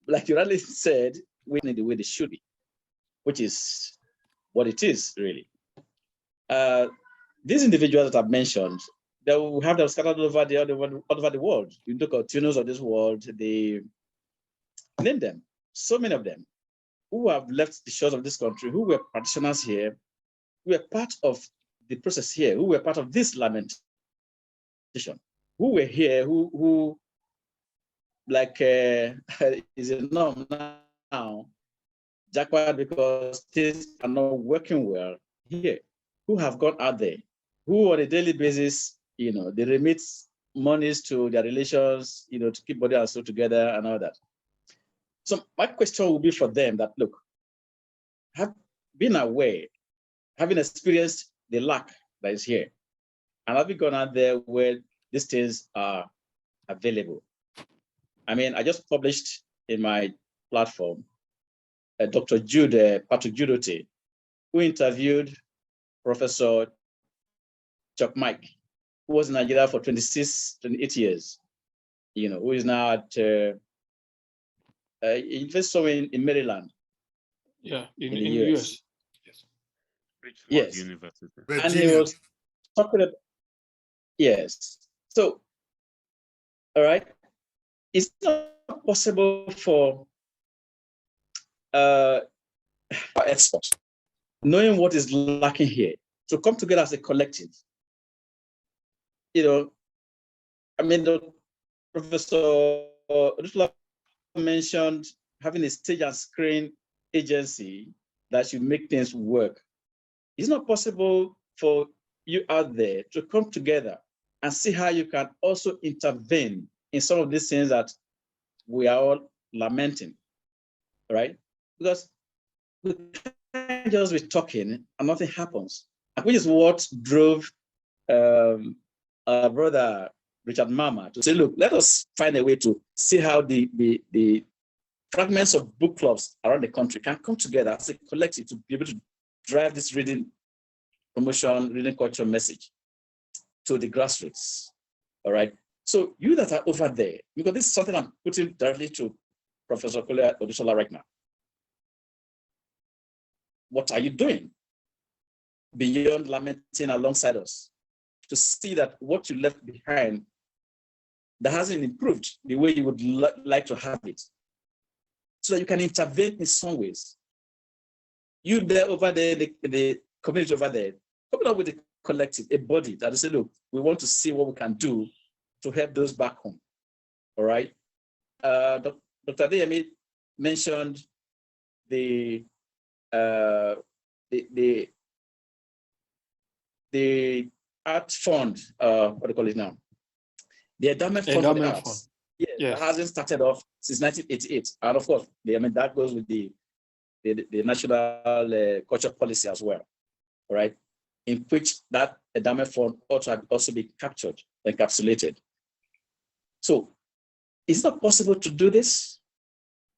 Like you rightly said, we need the way they should be, which is what it is, really. These individuals that I've mentioned, they will have them scattered all over the world. You look at tuners of this world, they name them, so many of them, who have left the shores of this country, who were practitioners here, who were part of the process here, who were part of this lamentation, who were here, who like is a norm now, jackward because things are not working well here, who have gone out there, who on a daily basis, they remit monies to their relations, to keep body and soul together and all that. So my question will be for them that, look, have been aware, having experienced the lack that is here, and have you gone out there where these things are available? I just published in my platform, Dr. Patrick Judote, who interviewed Professor Chuck Mike, who was in Nigeria for 28 years, who is now at somewhere in Maryland. Yeah, in the the US. Yes. Yes. University. And he was talking about, yes. So, all right, it's not possible for experts, knowing what is lacking here, to come together as a collective. I mean, Professor Odutula mentioned having a stage and screen agency that should make things work. It's not possible for you out there to come together and see how you can also intervene in some of these things that we are all lamenting, right? Because we can't just be talking and nothing happens, which is what drove our brother Richard Mama to say, look, let us find a way to see how the fragments of book clubs around the country can come together as a collective to be able to drive this reading promotion, reading culture message to the grassroots. All right. So you that are over there, because this is something I'm putting directly to Professor Kulture Odushola right now. What are you doing beyond lamenting alongside us to see that what you left behind that hasn't improved the way you would like to have it, so that you can intervene in some ways? You there over there, the community over there, coming up with a collective, a body that will say, look, we want to see what we can do to help those back home. All right. Dr. Adeyemi mentioned the art fund, what do you call it now? The endowment fund for the arts. Yes. That hasn't started off since 1988. And of course, I mean, that goes with the national culture policy as well, all right? In which that endowment fund ought to also be captured, encapsulated. So is it possible to do this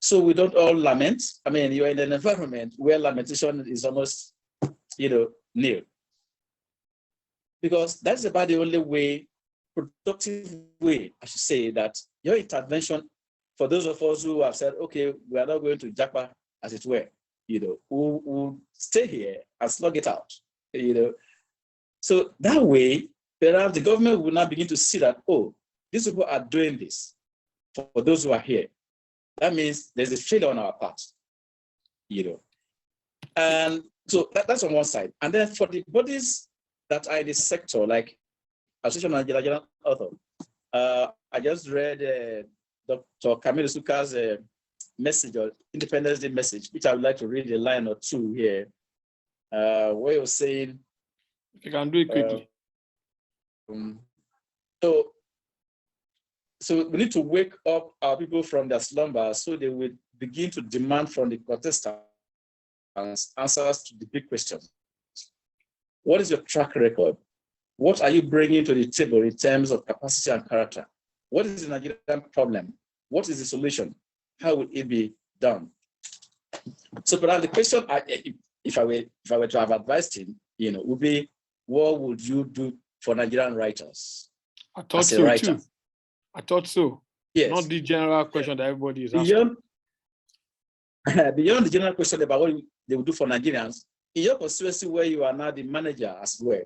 so we don't all lament? I mean, you're in an environment where lamentation is almost, nil. Because that's about the only way, productive way, I should say, that your intervention, for those of us who have said, okay, we are not going to Japa, as it were, who stay here and slug it out, So that way, perhaps the government will now begin to see that, oh, these people are doing this for those who are here. That means there's a failure on our part, And so that's on one side. And then for the bodies that are in the sector, like Association of Nigerian Authors, I just read Dr. Camille Suka's message, or Independence Day message, which I would like to read a line or two here, where he was saying, you can do it quickly. So we need to wake up our people from their slumber so they will begin to demand from the contestants answers to the big questions. What is your track record? What are you bringing to the table in terms of capacity and character? What is the Nigerian problem? What is the solution? How will it be done? So perhaps the question, if I were to have advised him, would be, what would you do for Nigerian writers? I thought so too. I thought so. Yes. Not the general question that everybody is asking. Beyond the general question about what they will do for Nigerians, in your constituency where you are now the manager as well,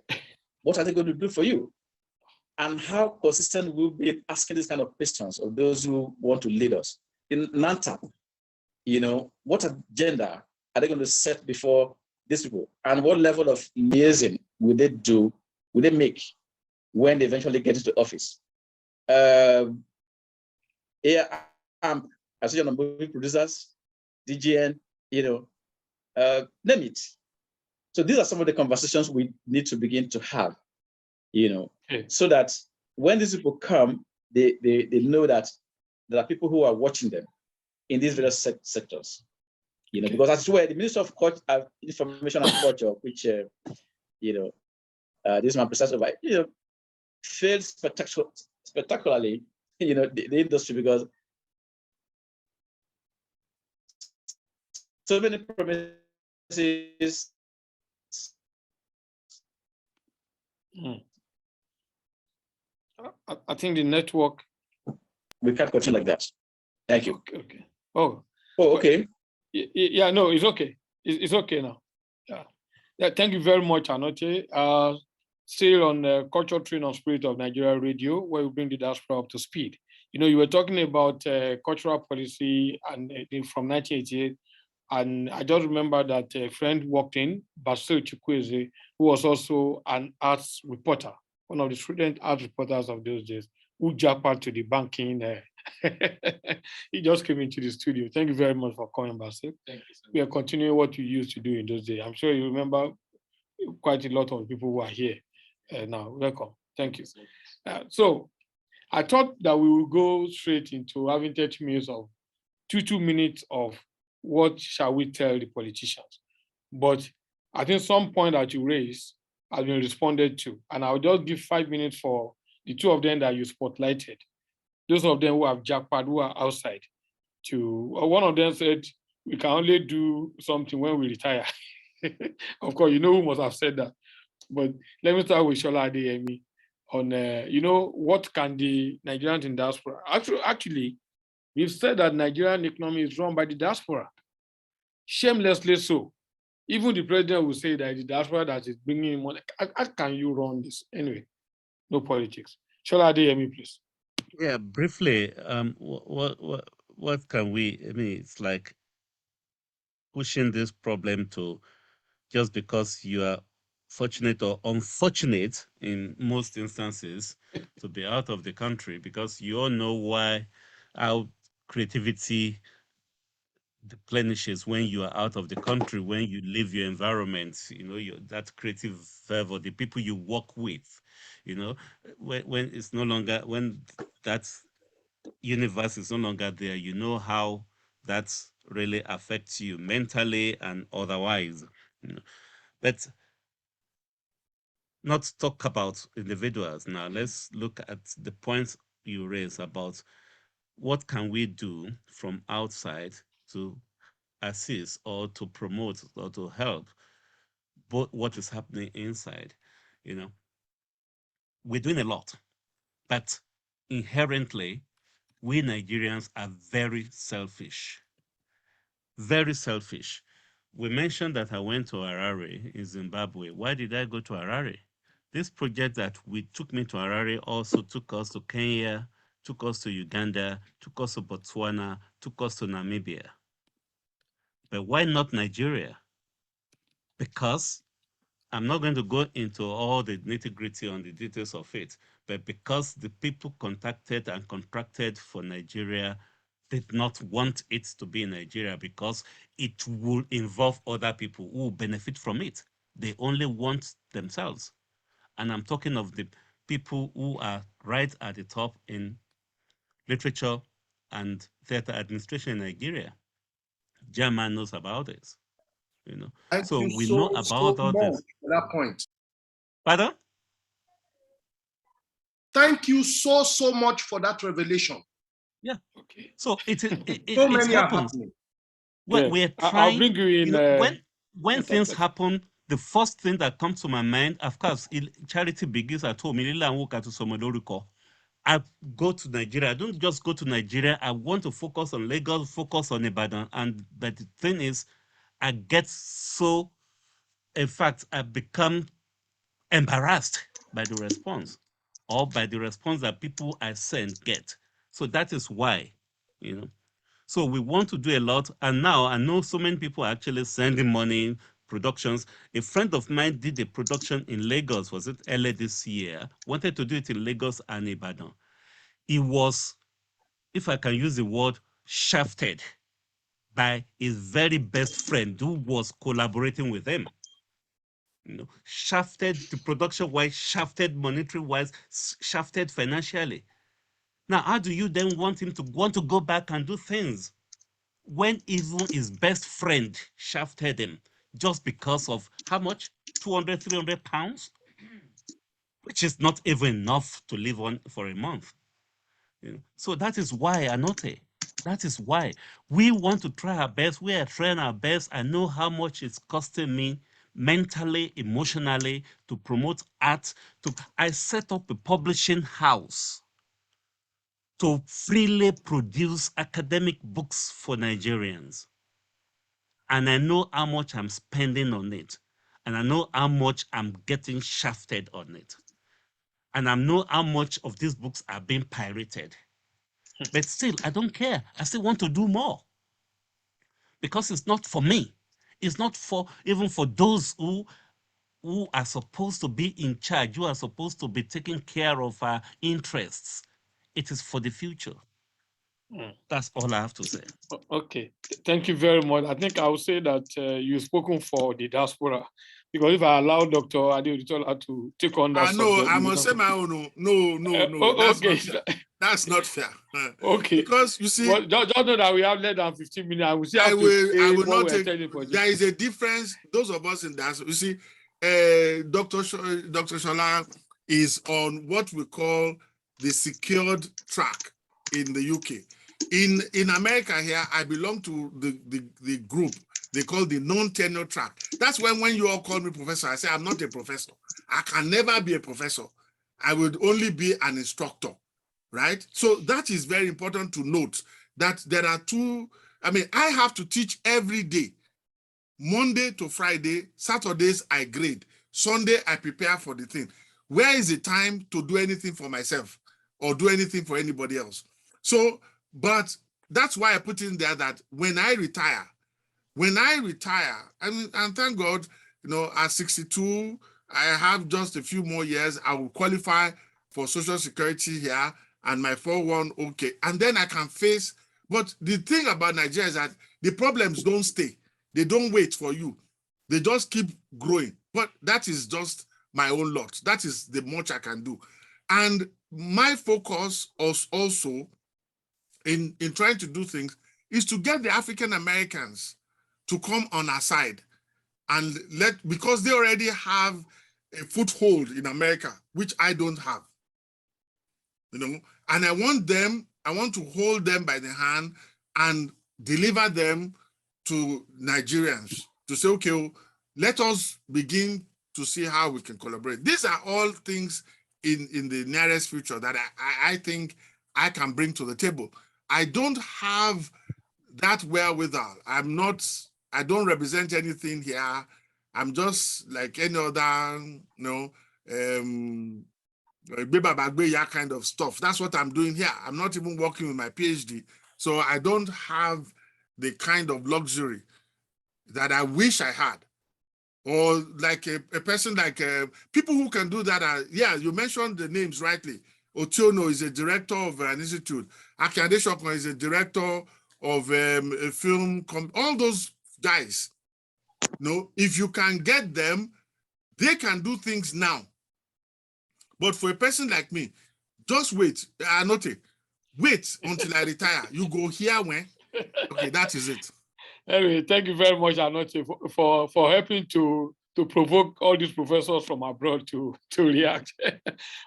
what are they going to do for you? And how consistent will be asking these kind of questions of those who want to lead us? In NANTAP, what agenda are they going to set before these people? And what level of liaison will they make when they eventually get into office? Association of Movie Producers, DGN, name it. So these are some of the conversations we need to begin to have, so that when these people come, they know that there are people who are watching them in these various sectors, because that's where the Minister of Information and Culture, which, this man presides over, failed spectacularly, the industry, because so many promises. I think the network. We can't continue like that. Thank you. Okay. Oh, okay. Yeah, no, it's okay. It's okay now. Yeah. Thank you very much, Anoche. Still on the Culture, Train and Spirit of Nigeria Radio, where we bring the diaspora up to speed. You were talking about cultural policy and from 1988, and I just remember that a friend walked in, Basil Chukwueze, who was also an arts reporter, one of the student arts reporters of those days, who jackpot to the banking. He just came into the studio. Thank you very much for coming, Basil. Thank you. We are continuing what we used to do in those days. I'm sure you remember quite a lot of people who are here now. Welcome. Thank you. So I thought that we would go straight into having 30 minutes of 2 minutes of what shall we tell the politicians. But I think some point that you raised has been responded to. And I'll just give 5 minutes for the two of them that you spotlighted. Those of them who have jackpot, who are outside. One of them said, we can only do something when we retire. Of course, you know who must have said that. But let me start with Shola Adeyemi on, what can the Nigerians in diaspora? Actually, we've said that Nigerian economy is run by the diaspora. Shamelessly so. Even the president will say that the diaspora that is bringing in money. How can you run this? Anyway, no politics. Shola Adeyemi, please. Yeah, briefly, what can we, I mean, it's like pushing this problem to just because you are fortunate or unfortunate in most instances to be out of the country, because you all know how creativity replenishes when you are out of the country, when you leave your environment, that creative fervor, the people you work with, when it's no longer, when that universe is no longer there, you know how that really affects you mentally and otherwise. But not talk about individuals now. Let's look at the points you raise about what can we do from outside to assist or to promote or to help both what is happening inside. We're doing a lot, but inherently, we Nigerians are very selfish. Very selfish. We mentioned that I went to Harare in Zimbabwe. Why did I go to Harare? This project that took me to Harare also took us to Kenya, took us to Uganda, took us to Botswana, took us to Namibia. But why not Nigeria? Because I'm not going to go into all the nitty-gritty on the details of it, but because the people contacted and contracted for Nigeria did not want it to be in Nigeria because it will involve other people who will benefit from it. They only want themselves. And I'm talking of the people who are right at the top in literature and theater administration in Nigeria. German knows about this. So we know about all this. For that point. Pardon? Thank you so much for that revelation. Yeah. Okay. So it So many happens. Yeah. We're trying. I'll bring you in. When things happen, the first thing that comes to my mind, of course, charity begins at home. I go to Nigeria. I don't just go to Nigeria. I want to focus on Lagos, focus on Ibadan. But the thing is, I get so, in fact, I become embarrassed by the response or by the response that people I send get. So that is why, So we want to do a lot. And now I know so many people are actually sending money, productions. A friend of mine did a production in Lagos, was it early this year? Wanted to do it in Lagos and Ibadan. He was, if I can use the word, shafted by his very best friend who was collaborating with him. Shafted the production-wise, shafted monetary-wise, shafted financially. Now, how do you then want him to want to go back and do things when even his best friend shafted him just because of how much? 200, 300 pounds? Which is not even enough to live on for a month. So that is why, Anote, that is why we want to try our best. We are trying our best. I know how much it's costing me mentally, emotionally, to promote art. I set up a publishing house to freely produce academic books for Nigerians. And I know how much I'm spending on it. And I know how much I'm getting shafted on it. And I know how much of these books are being pirated. But still, I don't care. I still want to do more. Because it's not for me. It's not even for those who are supposed to be in charge, who are supposed to be taking care of our interests. it is for the future. Mm. That's all I have to say. Okay, thank you very much. I think I would say that you've spoken for the diaspora, because if I allow Dr. Adeotola to take on that subject, I must say my own. No. That's okay. not fair. That's not fair. Okay. Because you see, well, just know that we have less than 15 minutes. And we still have I will what not take. There is a difference. Those of us in that, you see, Dr. Shola is on what we call the secured track in the UK. In America here, I belong to the group they call the non-tenure track. That's when you all call me professor, I say I'm not a professor. I can never be a professor. I would only be an instructor, right? So that is very important to note, that there are two. I mean, I have to teach every day, Monday to Friday. Saturdays I grade. Sunday I prepare for the thing. Where is the time to do anything for myself or do anything for anybody else? So, but that's why I put in there that when I retire, I mean, and thank God, you know, at 62, I have just a few more years. I will qualify for Social Security here and my 401 okay. And then I can face, but the thing about Nigeria is that the problems don't stay. They don't wait for you. They just keep growing. But that is just my own lot. That is the much I can do. And my focus also in trying to do things is to get the African Americans to come on our side and because they already have a foothold in America, which I don't have, you know, and I want to hold them by the hand and deliver them to Nigerians to say, okay, let us begin to see how we can collaborate. These are all things in the nearest future that I think I can bring to the table. I don't have that wherewithal. I don't represent anything here. I'm just like any other, you know, kind of stuff. That's what I'm doing here. I'm not even working with my PhD. So I don't have the kind of luxury that I wish I had. Or like a person like people who can do that. Yeah, you mentioned the names rightly. Otiono is a director of an institute. Aki Adeshokon is a director of a film. All those guys, you know, if you can get them, they can do things now. But for a person like me, just wait. Wait until I retire. You go here when? Okay, that is it. Anyway, thank you very much, Anote, for helping to provoke all these professors from abroad to react.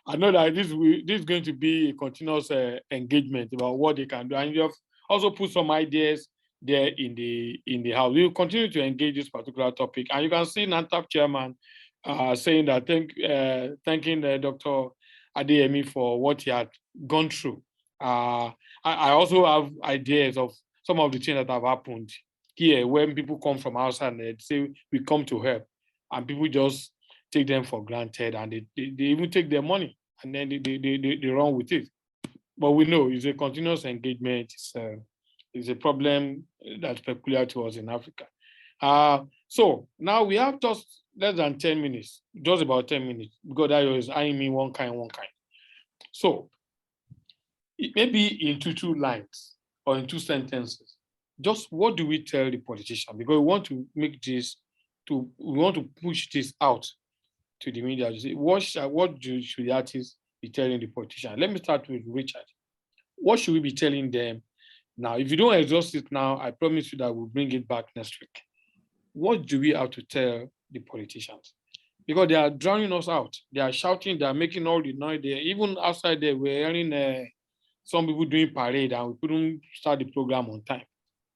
I know that this is going to be a continuous engagement about what they can do, and you have also put some ideas there in the house. We will continue to engage this particular topic, and you can see NANTAP chairman saying that thanking Dr. Adeyemi for what he had gone through. I also have ideas of some of the things that have happened here when people come from outside and they say we come to help, and people just take them for granted, and they even take their money and then they run with it. But we know it's a continuous engagement. It's a problem that's peculiar to us in Africa. So now we have just less than 10 minutes, just about 10 minutes, because that is eyeing me one kind. So maybe in two lines or in 2 sentences, just what do we tell the politician? Because we want to make this, we want to push this out to the media. What should the artists be telling the politician? Let me start with Richard. What should we be telling them now? If you don't exhaust it now, I promise you that we'll bring it back next week. What do we have to tell the politicians? Because they are drowning us out. They are shouting, they are making all the noise there. Even outside there, we're hearing some people doing parade and we couldn't start the program on time.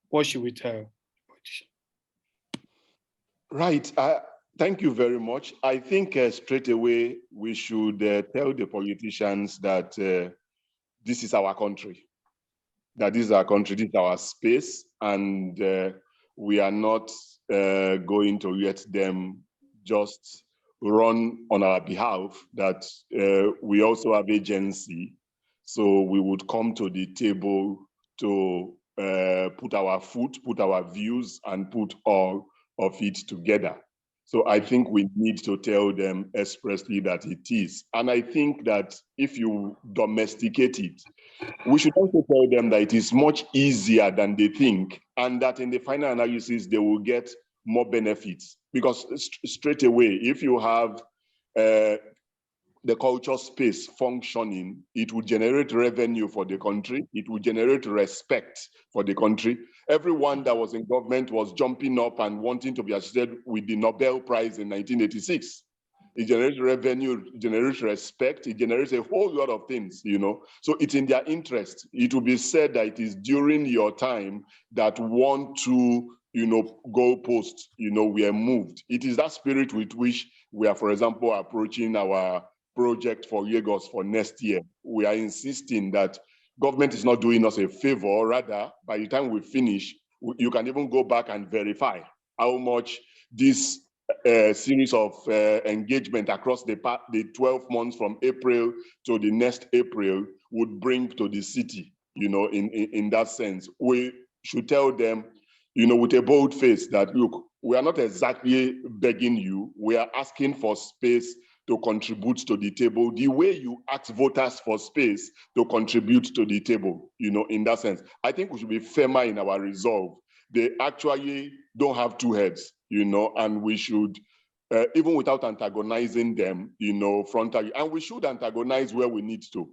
What should we tell the politicians? Right. Thank you very much. I think straight away we should tell the politicians that this is our country, this is our space, and we are not going to let them just run on our behalf, that we also have agency. So we would come to the table to put our foot, put our views, and put all of it together. So I think we need to tell them expressly that it is. And I think that if you domesticate it, we should also tell them that it is much easier than they think, and that in the final analysis, they will get more benefits. Because straight away, if you have the culture space functioning, it will generate revenue for the country. It will generate respect for the country. Everyone that was in government was jumping up and wanting to be associated with the Nobel Prize in 1986. It generates revenue, it generates respect, it generates a whole lot of things, you know. So it's in their interest. It will be said that it is during your time that 1, 2, goalposts, were moved. It is that spirit with which we are, for example, approaching our project for Lagos for next year. We are insisting that government is not doing us a favor. Rather, by the time we finish, you can even go back and verify how much this series of engagement across the 12 months from April to the next April would bring to the city, in that sense. We should tell them, with a bold face that, look, we are not exactly begging you. We are asking for space to contribute to the table, the way you ask voters for space to contribute to the table, in that sense. I think we should be firmer in our resolve. They actually don't have two heads, and we should, even without antagonizing them, frontally, and we should antagonize where we need to,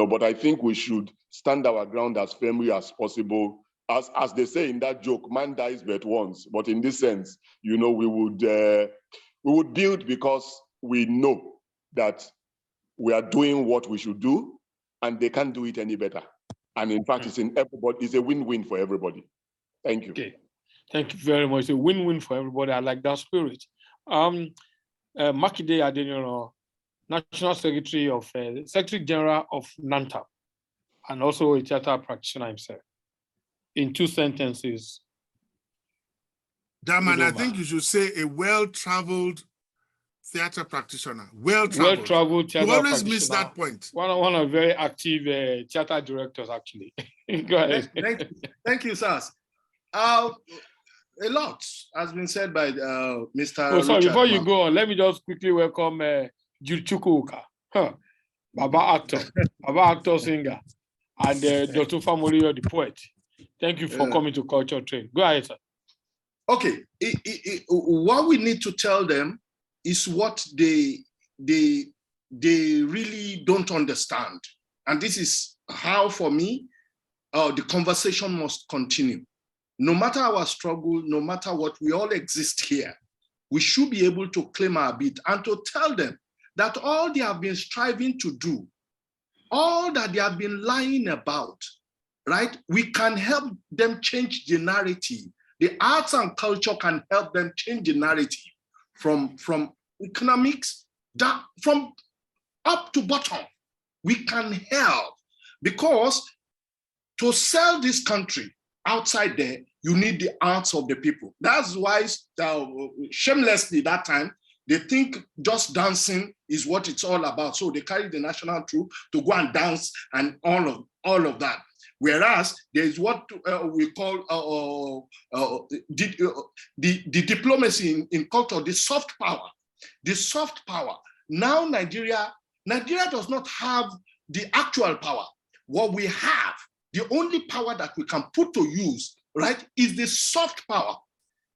but I think we should stand our ground as firmly as possible. As they say in that joke, man dies but once. But in this sense, we would build because we know that we are doing what we should do, and they can't do it any better. And in fact, it's in everybody. It's a win-win for everybody. Thank you. Okay, thank you very much. It's a win-win for everybody. I like that spirit. Makinde Adeniro, National Secretary General of NANTAP, and also a theater practitioner himself. In 2 sentences. Daman, I think you should say a well-traveled theater practitioner. Well-traveled theater You always miss that point. One of very active theater directors, actually. Go ahead. Thank you, Sas. A lot has been said by Mr. Oh, sorry, Richard before you go on, let me just quickly welcome Chukwuka, Baba actor, singer, and Dr. Famolio, the poet. Thank you for coming to Culture Train. Go ahead, sir. Okay, what we need to tell them is what they really don't understand. And this is how, for me, the conversation must continue. No matter our struggle, no matter what, we all exist here. We should be able to claim our bit and to tell them that all they have been striving to do, all that they have been lying about, right? We can help them change the narrative. The arts and culture can help them change the narrative from economics, from up to bottom. We can help, because to sell this country outside there, you need the arts of the people. That's why, shamelessly that time, they think just dancing is what it's all about. So they carry the national troupe to go and dance and all of that. Whereas there is what we call the diplomacy in culture, the soft power. The soft power. Now Nigeria does not have the actual power. What we have, the only power that we can put to use, right, is the soft power.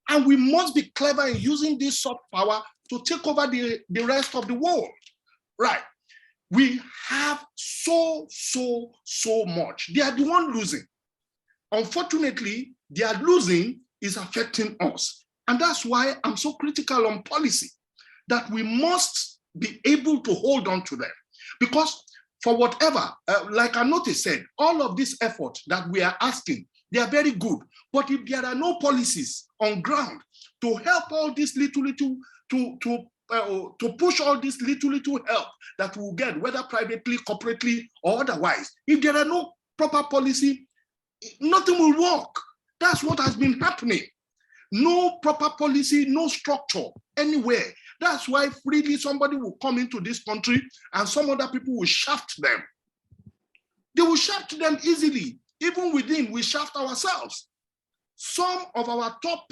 And we must be clever in using this soft power to take over the rest of the world, right? We have so much. They are the one losing. Unfortunately, their losing is affecting us. And that's why I'm so critical on policy, that we must be able to hold on to them. Because for whatever, like Anote said, all of this effort that we are asking, they are very good. But if there are no policies on ground to help all this little, to push all this little help that we'll get, whether privately, corporately, or otherwise, if there are no proper policy, nothing will work. That's what has been happening. No proper policy, no structure anywhere. That's why freely somebody will come into this country and some other people will shaft them. They will shaft them easily. Even within, we shaft ourselves. Some of our top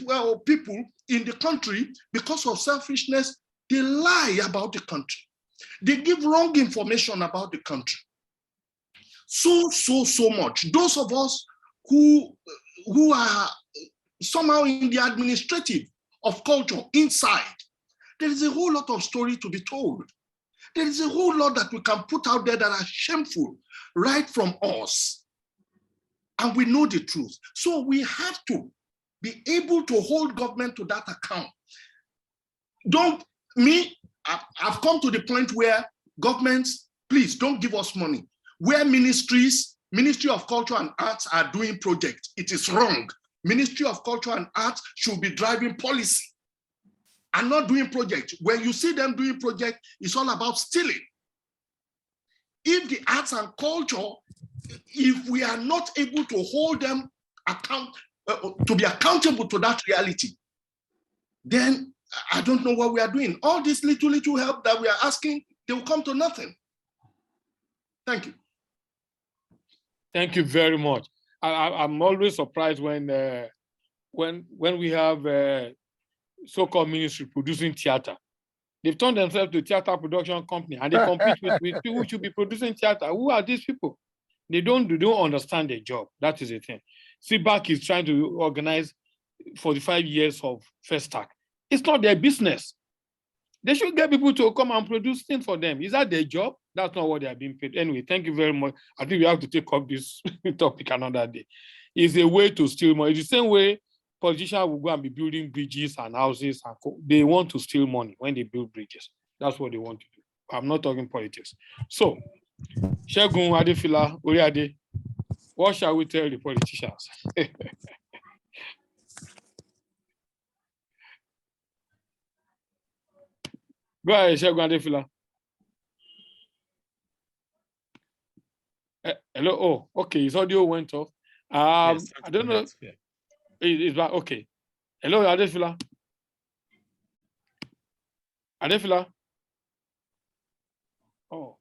people in the country, because of selfishness, they lie about the country. They give wrong information about the country. So much. Those of us who are somehow in the administrative of culture inside, there is a whole lot of story to be told. There is a whole lot that we can put out there that are shameful right from us. And we know the truth. So we have to be able to hold government to that account. I've come to the point where governments, please don't give us money. Where Ministry of Culture and Arts are doing projects, it is wrong. Ministry of Culture and Arts should be driving policy and not doing projects. When you see them doing projects, it's all about stealing. If the arts and culture, if we are not able to hold them to be accountable to that reality, then I don't know what we are doing. All this little help that we are asking, they will come to nothing. Thank you. Thank you very much. I'm always surprised when we have so-called ministry producing theater. They've turned themselves to a theater production company and they compete with people who should be producing theater. Who are these people? They don't understand their job. That is the thing. CBAC is trying to organize 45 years of Festac. It's not their business. They should get people to come and produce things for them. Is that their job? That's not what they are being paid. Anyway, thank you very much. I think we have to take up this topic another day. It's a way to steal money. It's the same way politicians will go and be building bridges and houses. They want to steal money when they build bridges. That's what they want to do. I'm not talking politics. So, Shegun Adefila Oriade, what shall we tell the politicians? Go ahead, Shegun Adefila. Hello. Oh, okay. His audio went off. Yes, I don't know. Yeah. It's back. Okay. Hello, Adefila. Adefila. Oh,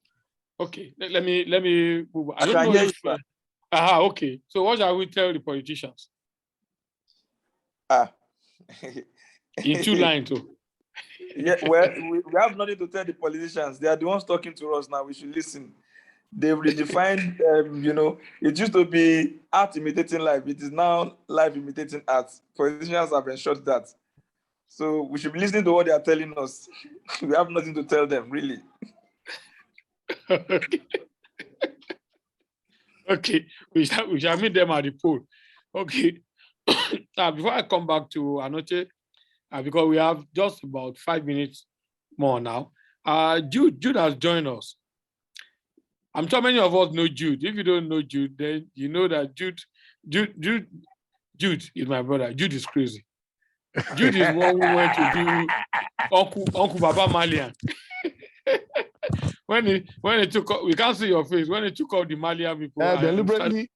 okay. Let me move. I don't know if. Okay. So what shall we tell the politicians? In 2 lines, too. Yeah, well, we have nothing to tell the politicians. They are the ones talking to us now. We should listen. They've redefined, it used to be art imitating life. It is now life imitating art. Politicians have ensured that. So we should be listening to what they are telling us. We have nothing to tell them, really. Okay. We shall meet them at the poll. Okay. Before I come back to Anoche, because we have just about 5 minutes more now, Jude has joined us. I'm sure many of us know Jude. If you don't know Jude, then you know that Jude is my brother. Jude is crazy. Jude is one who went to do Uncle Baba Malian. when he took up, we can't see your face. When he took out the Malian people, deliberately,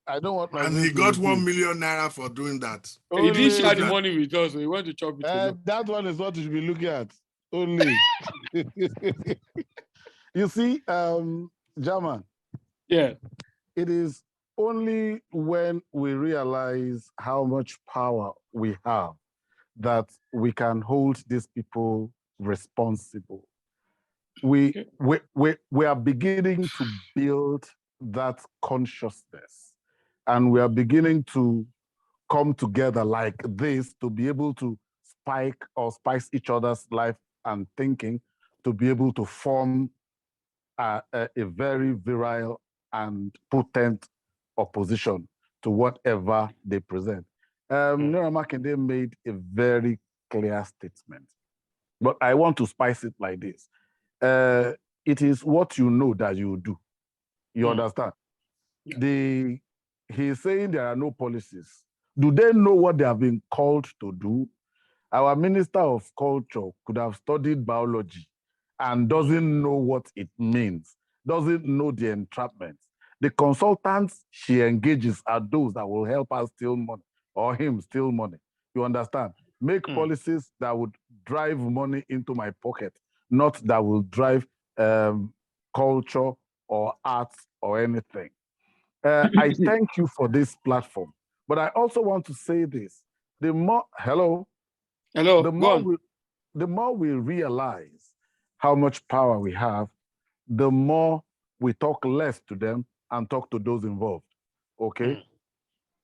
I don't want my. And he got 1 million naira for doing that. He didn't share the money with us, so he went to chop it. That one is what you should be looking at. Only. You see, German. Yeah. It is only when we realize how much power we have that we can hold these people responsible. We are beginning to build that consciousness, and we are beginning to come together like this to be able to spice each other's life and thinking, to be able to form a very virile and potent opposition to whatever they present. Nora Makinde made a very clear statement, but I want to spice it like this. It is what you know that you do. You understand? Yeah. He's saying there are no policies. Do they know what they have been called to do? Our Minister of Culture could have studied biology and doesn't know what it means, doesn't know the entrapments. The consultants she engages are those that will help us steal money or him steal money. You understand? Make policies that would drive money into my pocket, not that will drive culture or arts or anything. I thank you for this platform. But I also want to say this: the more the more we realize how much power we have, the more we talk less to them and talk to those involved. Okay.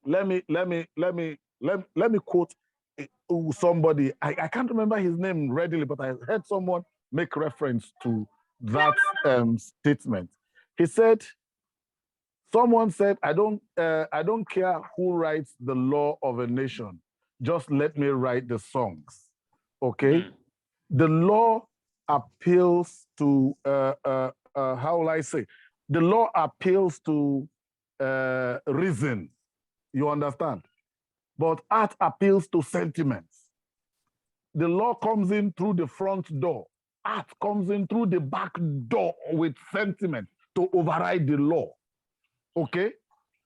Let me quote somebody. I can't remember his name readily, but I heard someone make reference to that statement. He said, someone said, I don't care who writes the law of a nation. Just let me write the songs. Okay. The law appeals to how will I say? The law appeals to reason. You understand? But art appeals to sentiments. The law comes in through the front door. Art comes in through the back door with sentiment to override the law. Okay?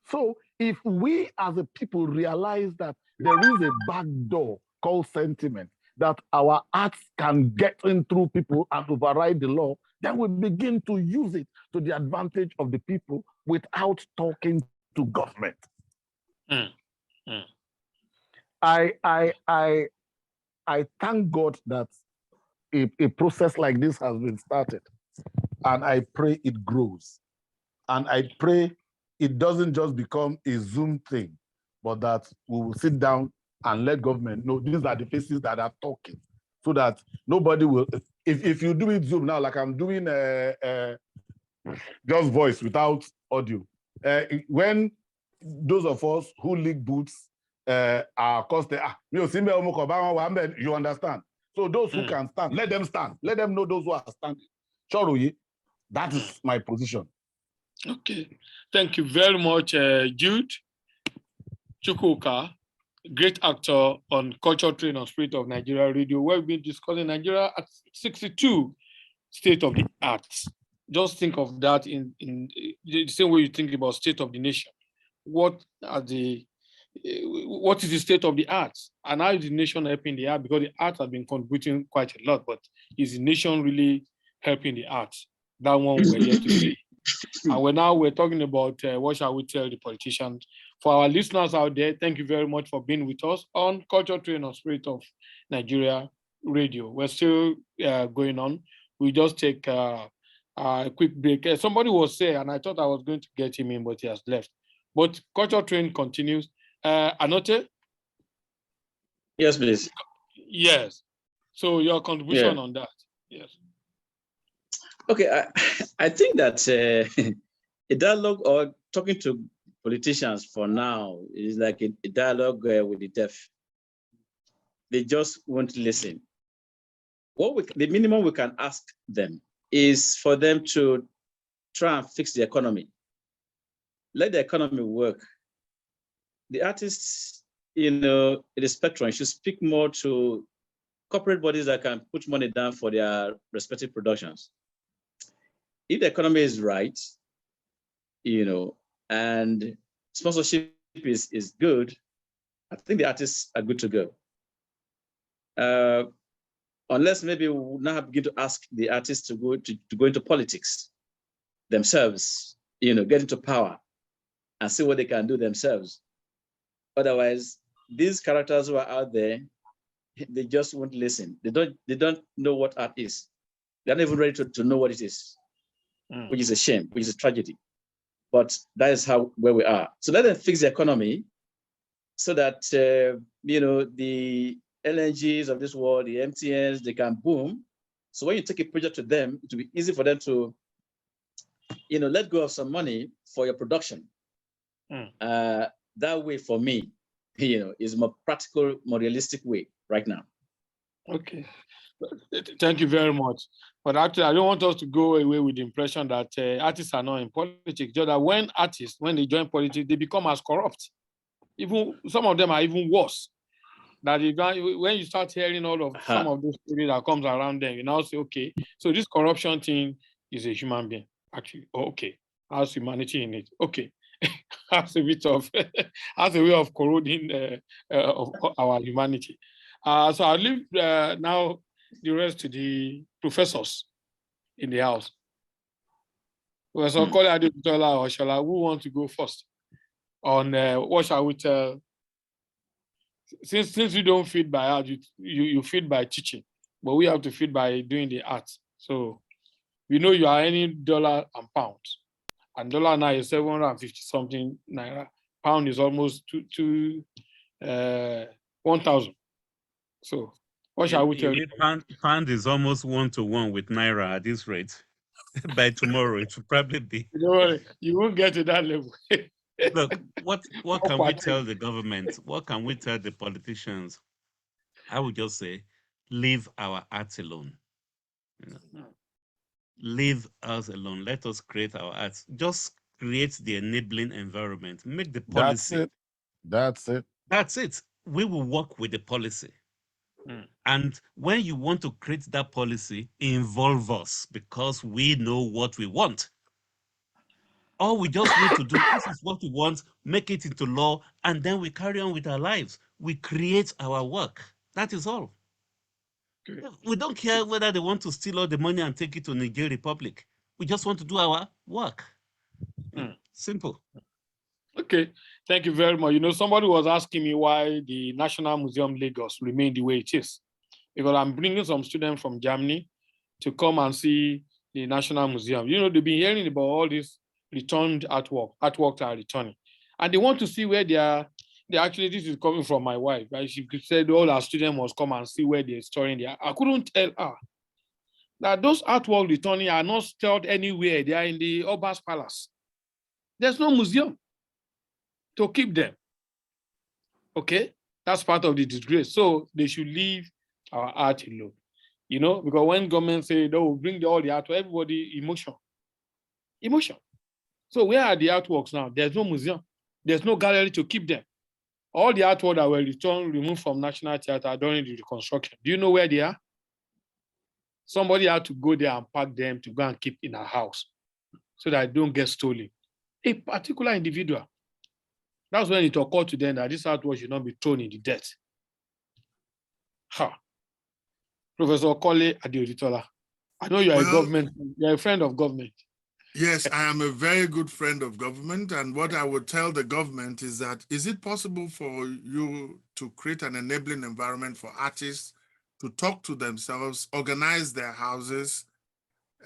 So if we as a people realize that there is a back door called sentiment, that our arts can get in through people and override the law, then we begin to use it to the advantage of the people without talking to government. I thank God that a process like this has been started, and I pray it grows. And I pray it doesn't just become a Zoom thing, but that we will sit down and let government know these are the faces that are talking, so that nobody will, if you do it Zoom now, like I'm doing just voice without audio, when those of us who lick boots are costed, you understand? So those who can stand, let them stand. Let them know those who are standing. Sure, that is my position. Okay. Thank you very much, Jude Chukwuka, great actor on Culture, Train and Spirit of Nigeria Radio, where we've been discussing Nigeria at 62, state of the arts. Just think of that in the same way you think about state of the nation. What is the state of the arts? And how is the nation helping the art? Because the arts have been contributing quite a lot, but is the nation really helping the arts? That one we're yet to see. And we're talking about what shall we tell the politicians. For our listeners out there, thank you very much for being with us on Culture, Train and Spirit of Nigeria Radio. We're still going on. We just take a quick break. Somebody was saying, and I thought I was going to get him in, but he has left. But Culture Train continues. Anote? Yes, please. Yes. So your contribution on that. Yes. Okay, I think that a dialogue or talking to politicians for now is like a dialogue with the deaf. They just won't listen. The minimum we can ask them is for them to try and fix the economy. Let the economy work. The artists, in the spectrum, should speak more to corporate bodies that can put money down for their respective productions. If the economy is right, and sponsorship is good, I think the artists are good to go. Unless maybe we will now begin to ask the artists to go into politics themselves, get into power and see what they can do themselves. Otherwise, these characters who are out there, they just won't listen. They don't know what art is. They're not even ready to know what it is. Which is a shame, which is a tragedy. But that is where we are. So let them fix the economy so that, the LNGs of this world, the MTNs, they can boom. So when you take a project to them, it will be easy for them to, let go of some money for your production. That way, for me, is a more practical, more realistic way right now. Okay. Thank you very much. But actually, I don't want us to go away with the impression that artists are not in politics. Just that when they join politics, they become as corrupt. Even some of them are even worse. That when you start hearing all of some of those stories that comes around them, you now say, okay, so this corruption thing is a human being. Actually, okay, has humanity in it. Okay, has a bit of has a way of corroding of our humanity. So I'll leave now the rest to the professors in the house. Professor Kole Adebitola or Shala, who wants to go first on what shall we tell since you don't feed by art, you feed by teaching, but we have to feed by doing the art. So we know you are earning dollar and pounds, and dollar now is 750 something naira. Pound is almost 1,000. So what shall we tell you? Pound is almost 1-to-1 with naira at this rate. By tomorrow, it will probably be. Don't worry, you won't get to that level. Look, what can we tell the government? What can we tell the politicians? I would just say, leave our arts alone. You know, leave us alone. Let us create our arts. Just create the enabling environment. Make the policy. That's it. That's it. That's it. We will work with the policy. And when you want to create that policy, involve us because we know what we want. All we just need to do, this is what we want, make it into law, and then we carry on with our lives. We create our work. That is all. We don't care whether they want to steal all the money and take it to Niger Republic. We just want to do our work. Simple. Okay, thank you very much. You know, somebody was asking me why the National Museum Lagos remained the way it is. Because I'm bringing some students from Germany to come and see the National Museum. You know, they've been hearing about all this returned artworks are returning. And they want to see where they are. Actually, this is coming from my wife, right? She said all our students must come and see where they're storing their. I couldn't tell her that those artworks returning are not stored anywhere. They are in the Oba's Palace. There's no museum to keep them. Okay, that's part of the disgrace. So they should leave our art alone. You know, because when government say they will bring all the art to everybody, emotion. So where are the artworks now? There's no museum. There's no gallery to keep them. All the artworks that were removed from National Theatre during the reconstruction. Do you know where they are? Somebody had to go there and pack them to go and keep in a house so that they don't get stolen. A particular individual. That's when it occurred to them that this artwork should not be thrown in the dirt. Professor Kole Adeoditola, I know you are you're a friend of government. Yes, I am a very good friend of government. And what I would tell the government is that, is it possible for you to create an enabling environment for artists to talk to themselves, organize their houses?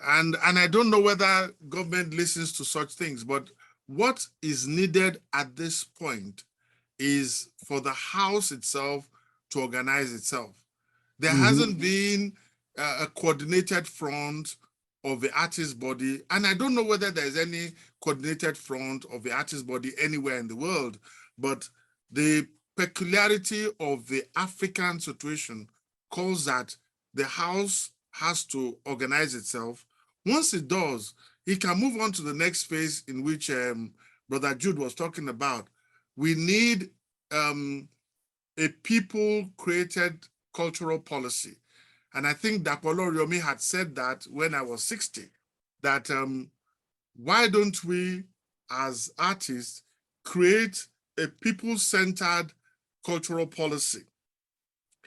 And I don't know whether government listens to such things, but what is needed at this point is for the house itself to organize itself. There hasn't been a coordinated front of the artist body, and I don't know whether there's any coordinated front of the artist body anywhere in the world, but the peculiarity of the African situation calls that the house has to organize itself. Once it does, it can move on to the next phase in which Brother Jude was talking about. We need a people-created cultural policy. And I think Dapolo Riomi had said that when I was 60, that why don't we, as artists, create a people-centered cultural policy?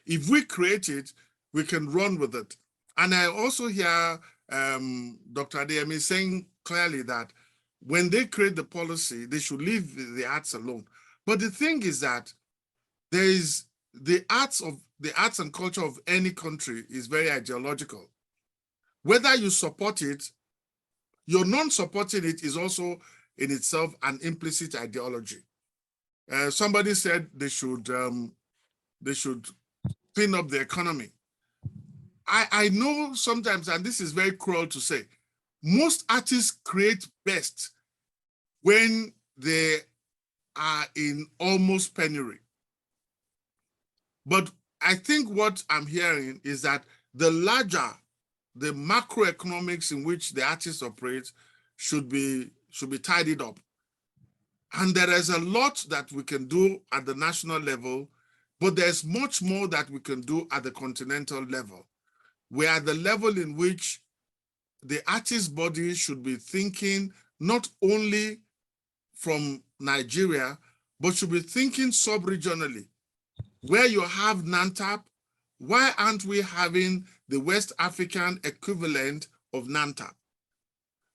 If we create it, we can run with it. And I also hear Dr. Adeyemi saying clearly that when they create the policy, they should leave the arts alone. But the thing is that there is the arts and culture of any country is very ideological. Whether you support it, your non-supporting it is also in itself an implicit ideology. Somebody said they should clean up the economy. I know sometimes, and this is very cruel to say, most artists create best when they are in almost penury. But I think what I'm hearing is that the macroeconomics in which the artists operate should be tidied up. And there is a lot that we can do at the national level, but there's much more that we can do at the continental level. We're at the level in which the artist body should be thinking not only from Nigeria, but should be thinking sub-regionally. Where you have NANTAP, why aren't we having the West African equivalent of NANTAP?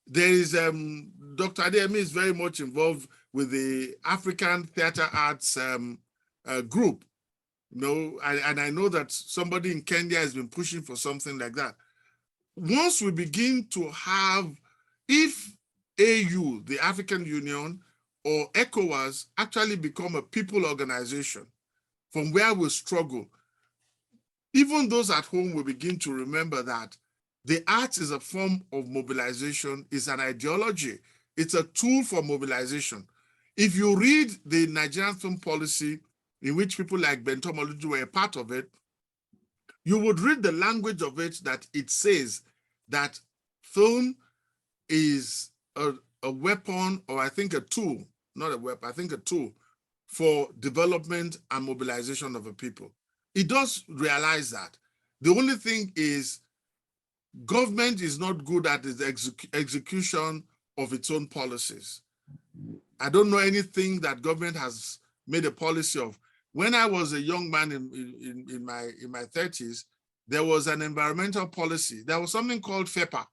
There is, Dr. Adeyemi is very much involved with the African Theatre Arts group. And I know that somebody in Kenya has been pushing for something like that. Once we begin to have, if AU, the African Union, or ECOWAS actually become a people organization from where we struggle, even those at home will begin to remember that the arts is a form of mobilization, is an ideology. It's a tool for mobilization. If you read the Nigerian film policy, in which people like Bento Moluju were a part of it, you would read the language of it that it says that film is a weapon, or I think a tool, not a weapon, I think a tool for development and mobilization of a people. It does realize that. The only thing is government is not good at the execution of its own policies. I don't know anything that government has made a policy of. When I was a young man in my 30s, there was an environmental policy. There was something called FEPA.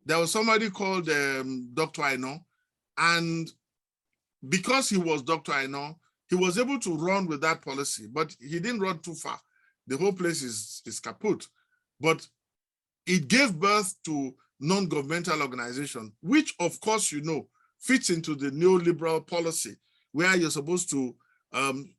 There was somebody called Dr. Aino, and because he was Dr. Aino, he was able to run with that policy, but he didn't run too far. The whole place is kaput. But it gave birth to non-governmental organization, which of course, fits into the neoliberal policy, where you're supposed to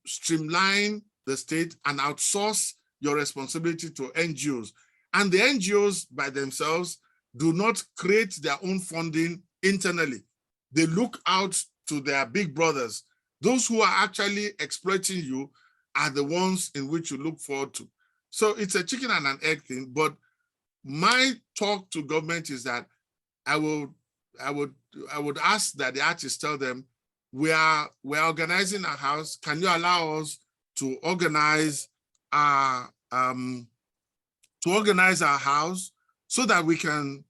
streamline the state and outsource your responsibility to NGOs. And the NGOs by themselves do not create their own funding internally. They look out to their big brothers. Those who are actually exploiting you are the ones in which you look forward to. So it's a chicken and an egg thing, but my talk to government is that I would ask that the artists tell them, we're organizing our house. Can you allow us to organize our house so that we can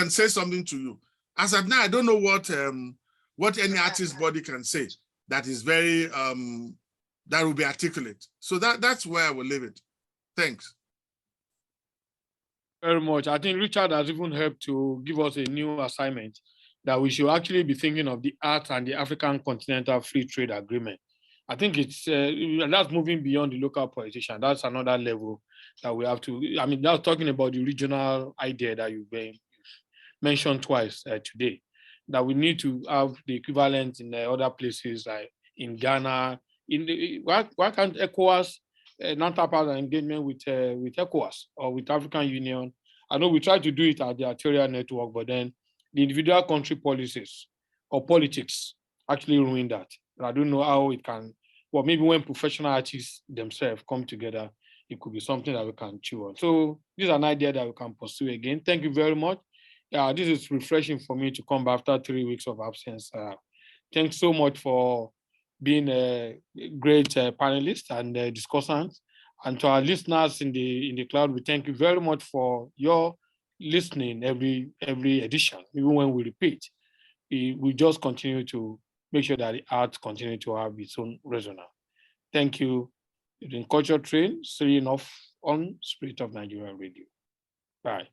say something to you? As of now, I don't know what any artist body can say that is very that will be articulate. So that's where I will leave it. Thanks. Very much. I think Richard has even helped to give us a new assignment that we should actually be thinking of the arts and the African Continental Free Trade Agreement. I think it's that's moving beyond the local politician. That's another level that we have to. I mean, that's talking about the regional idea that you've mentioned twice today. That we need to have the equivalent in other places, like in Ghana. Why can't ECOWAS not have an engagement with ECOWAS or with African Union? I know we try to do it at the arterial network, but then the individual country policies or politics actually ruin that. I don't know how it can, well, maybe when professional artists themselves come together, it could be something that we can chew on. So this is an idea that we can pursue again. Thank you very much. This is refreshing for me to come back after 3 weeks of absence. Thanks so much for being a great panelist and discussant. And to our listeners in the cloud, we thank you very much for your listening every edition, even when we repeat. We just continue to make sure that the art continue to have its own resonance. Thank you. You're in Culture Train, signing off on Spirit of Nigeria Radio. Bye.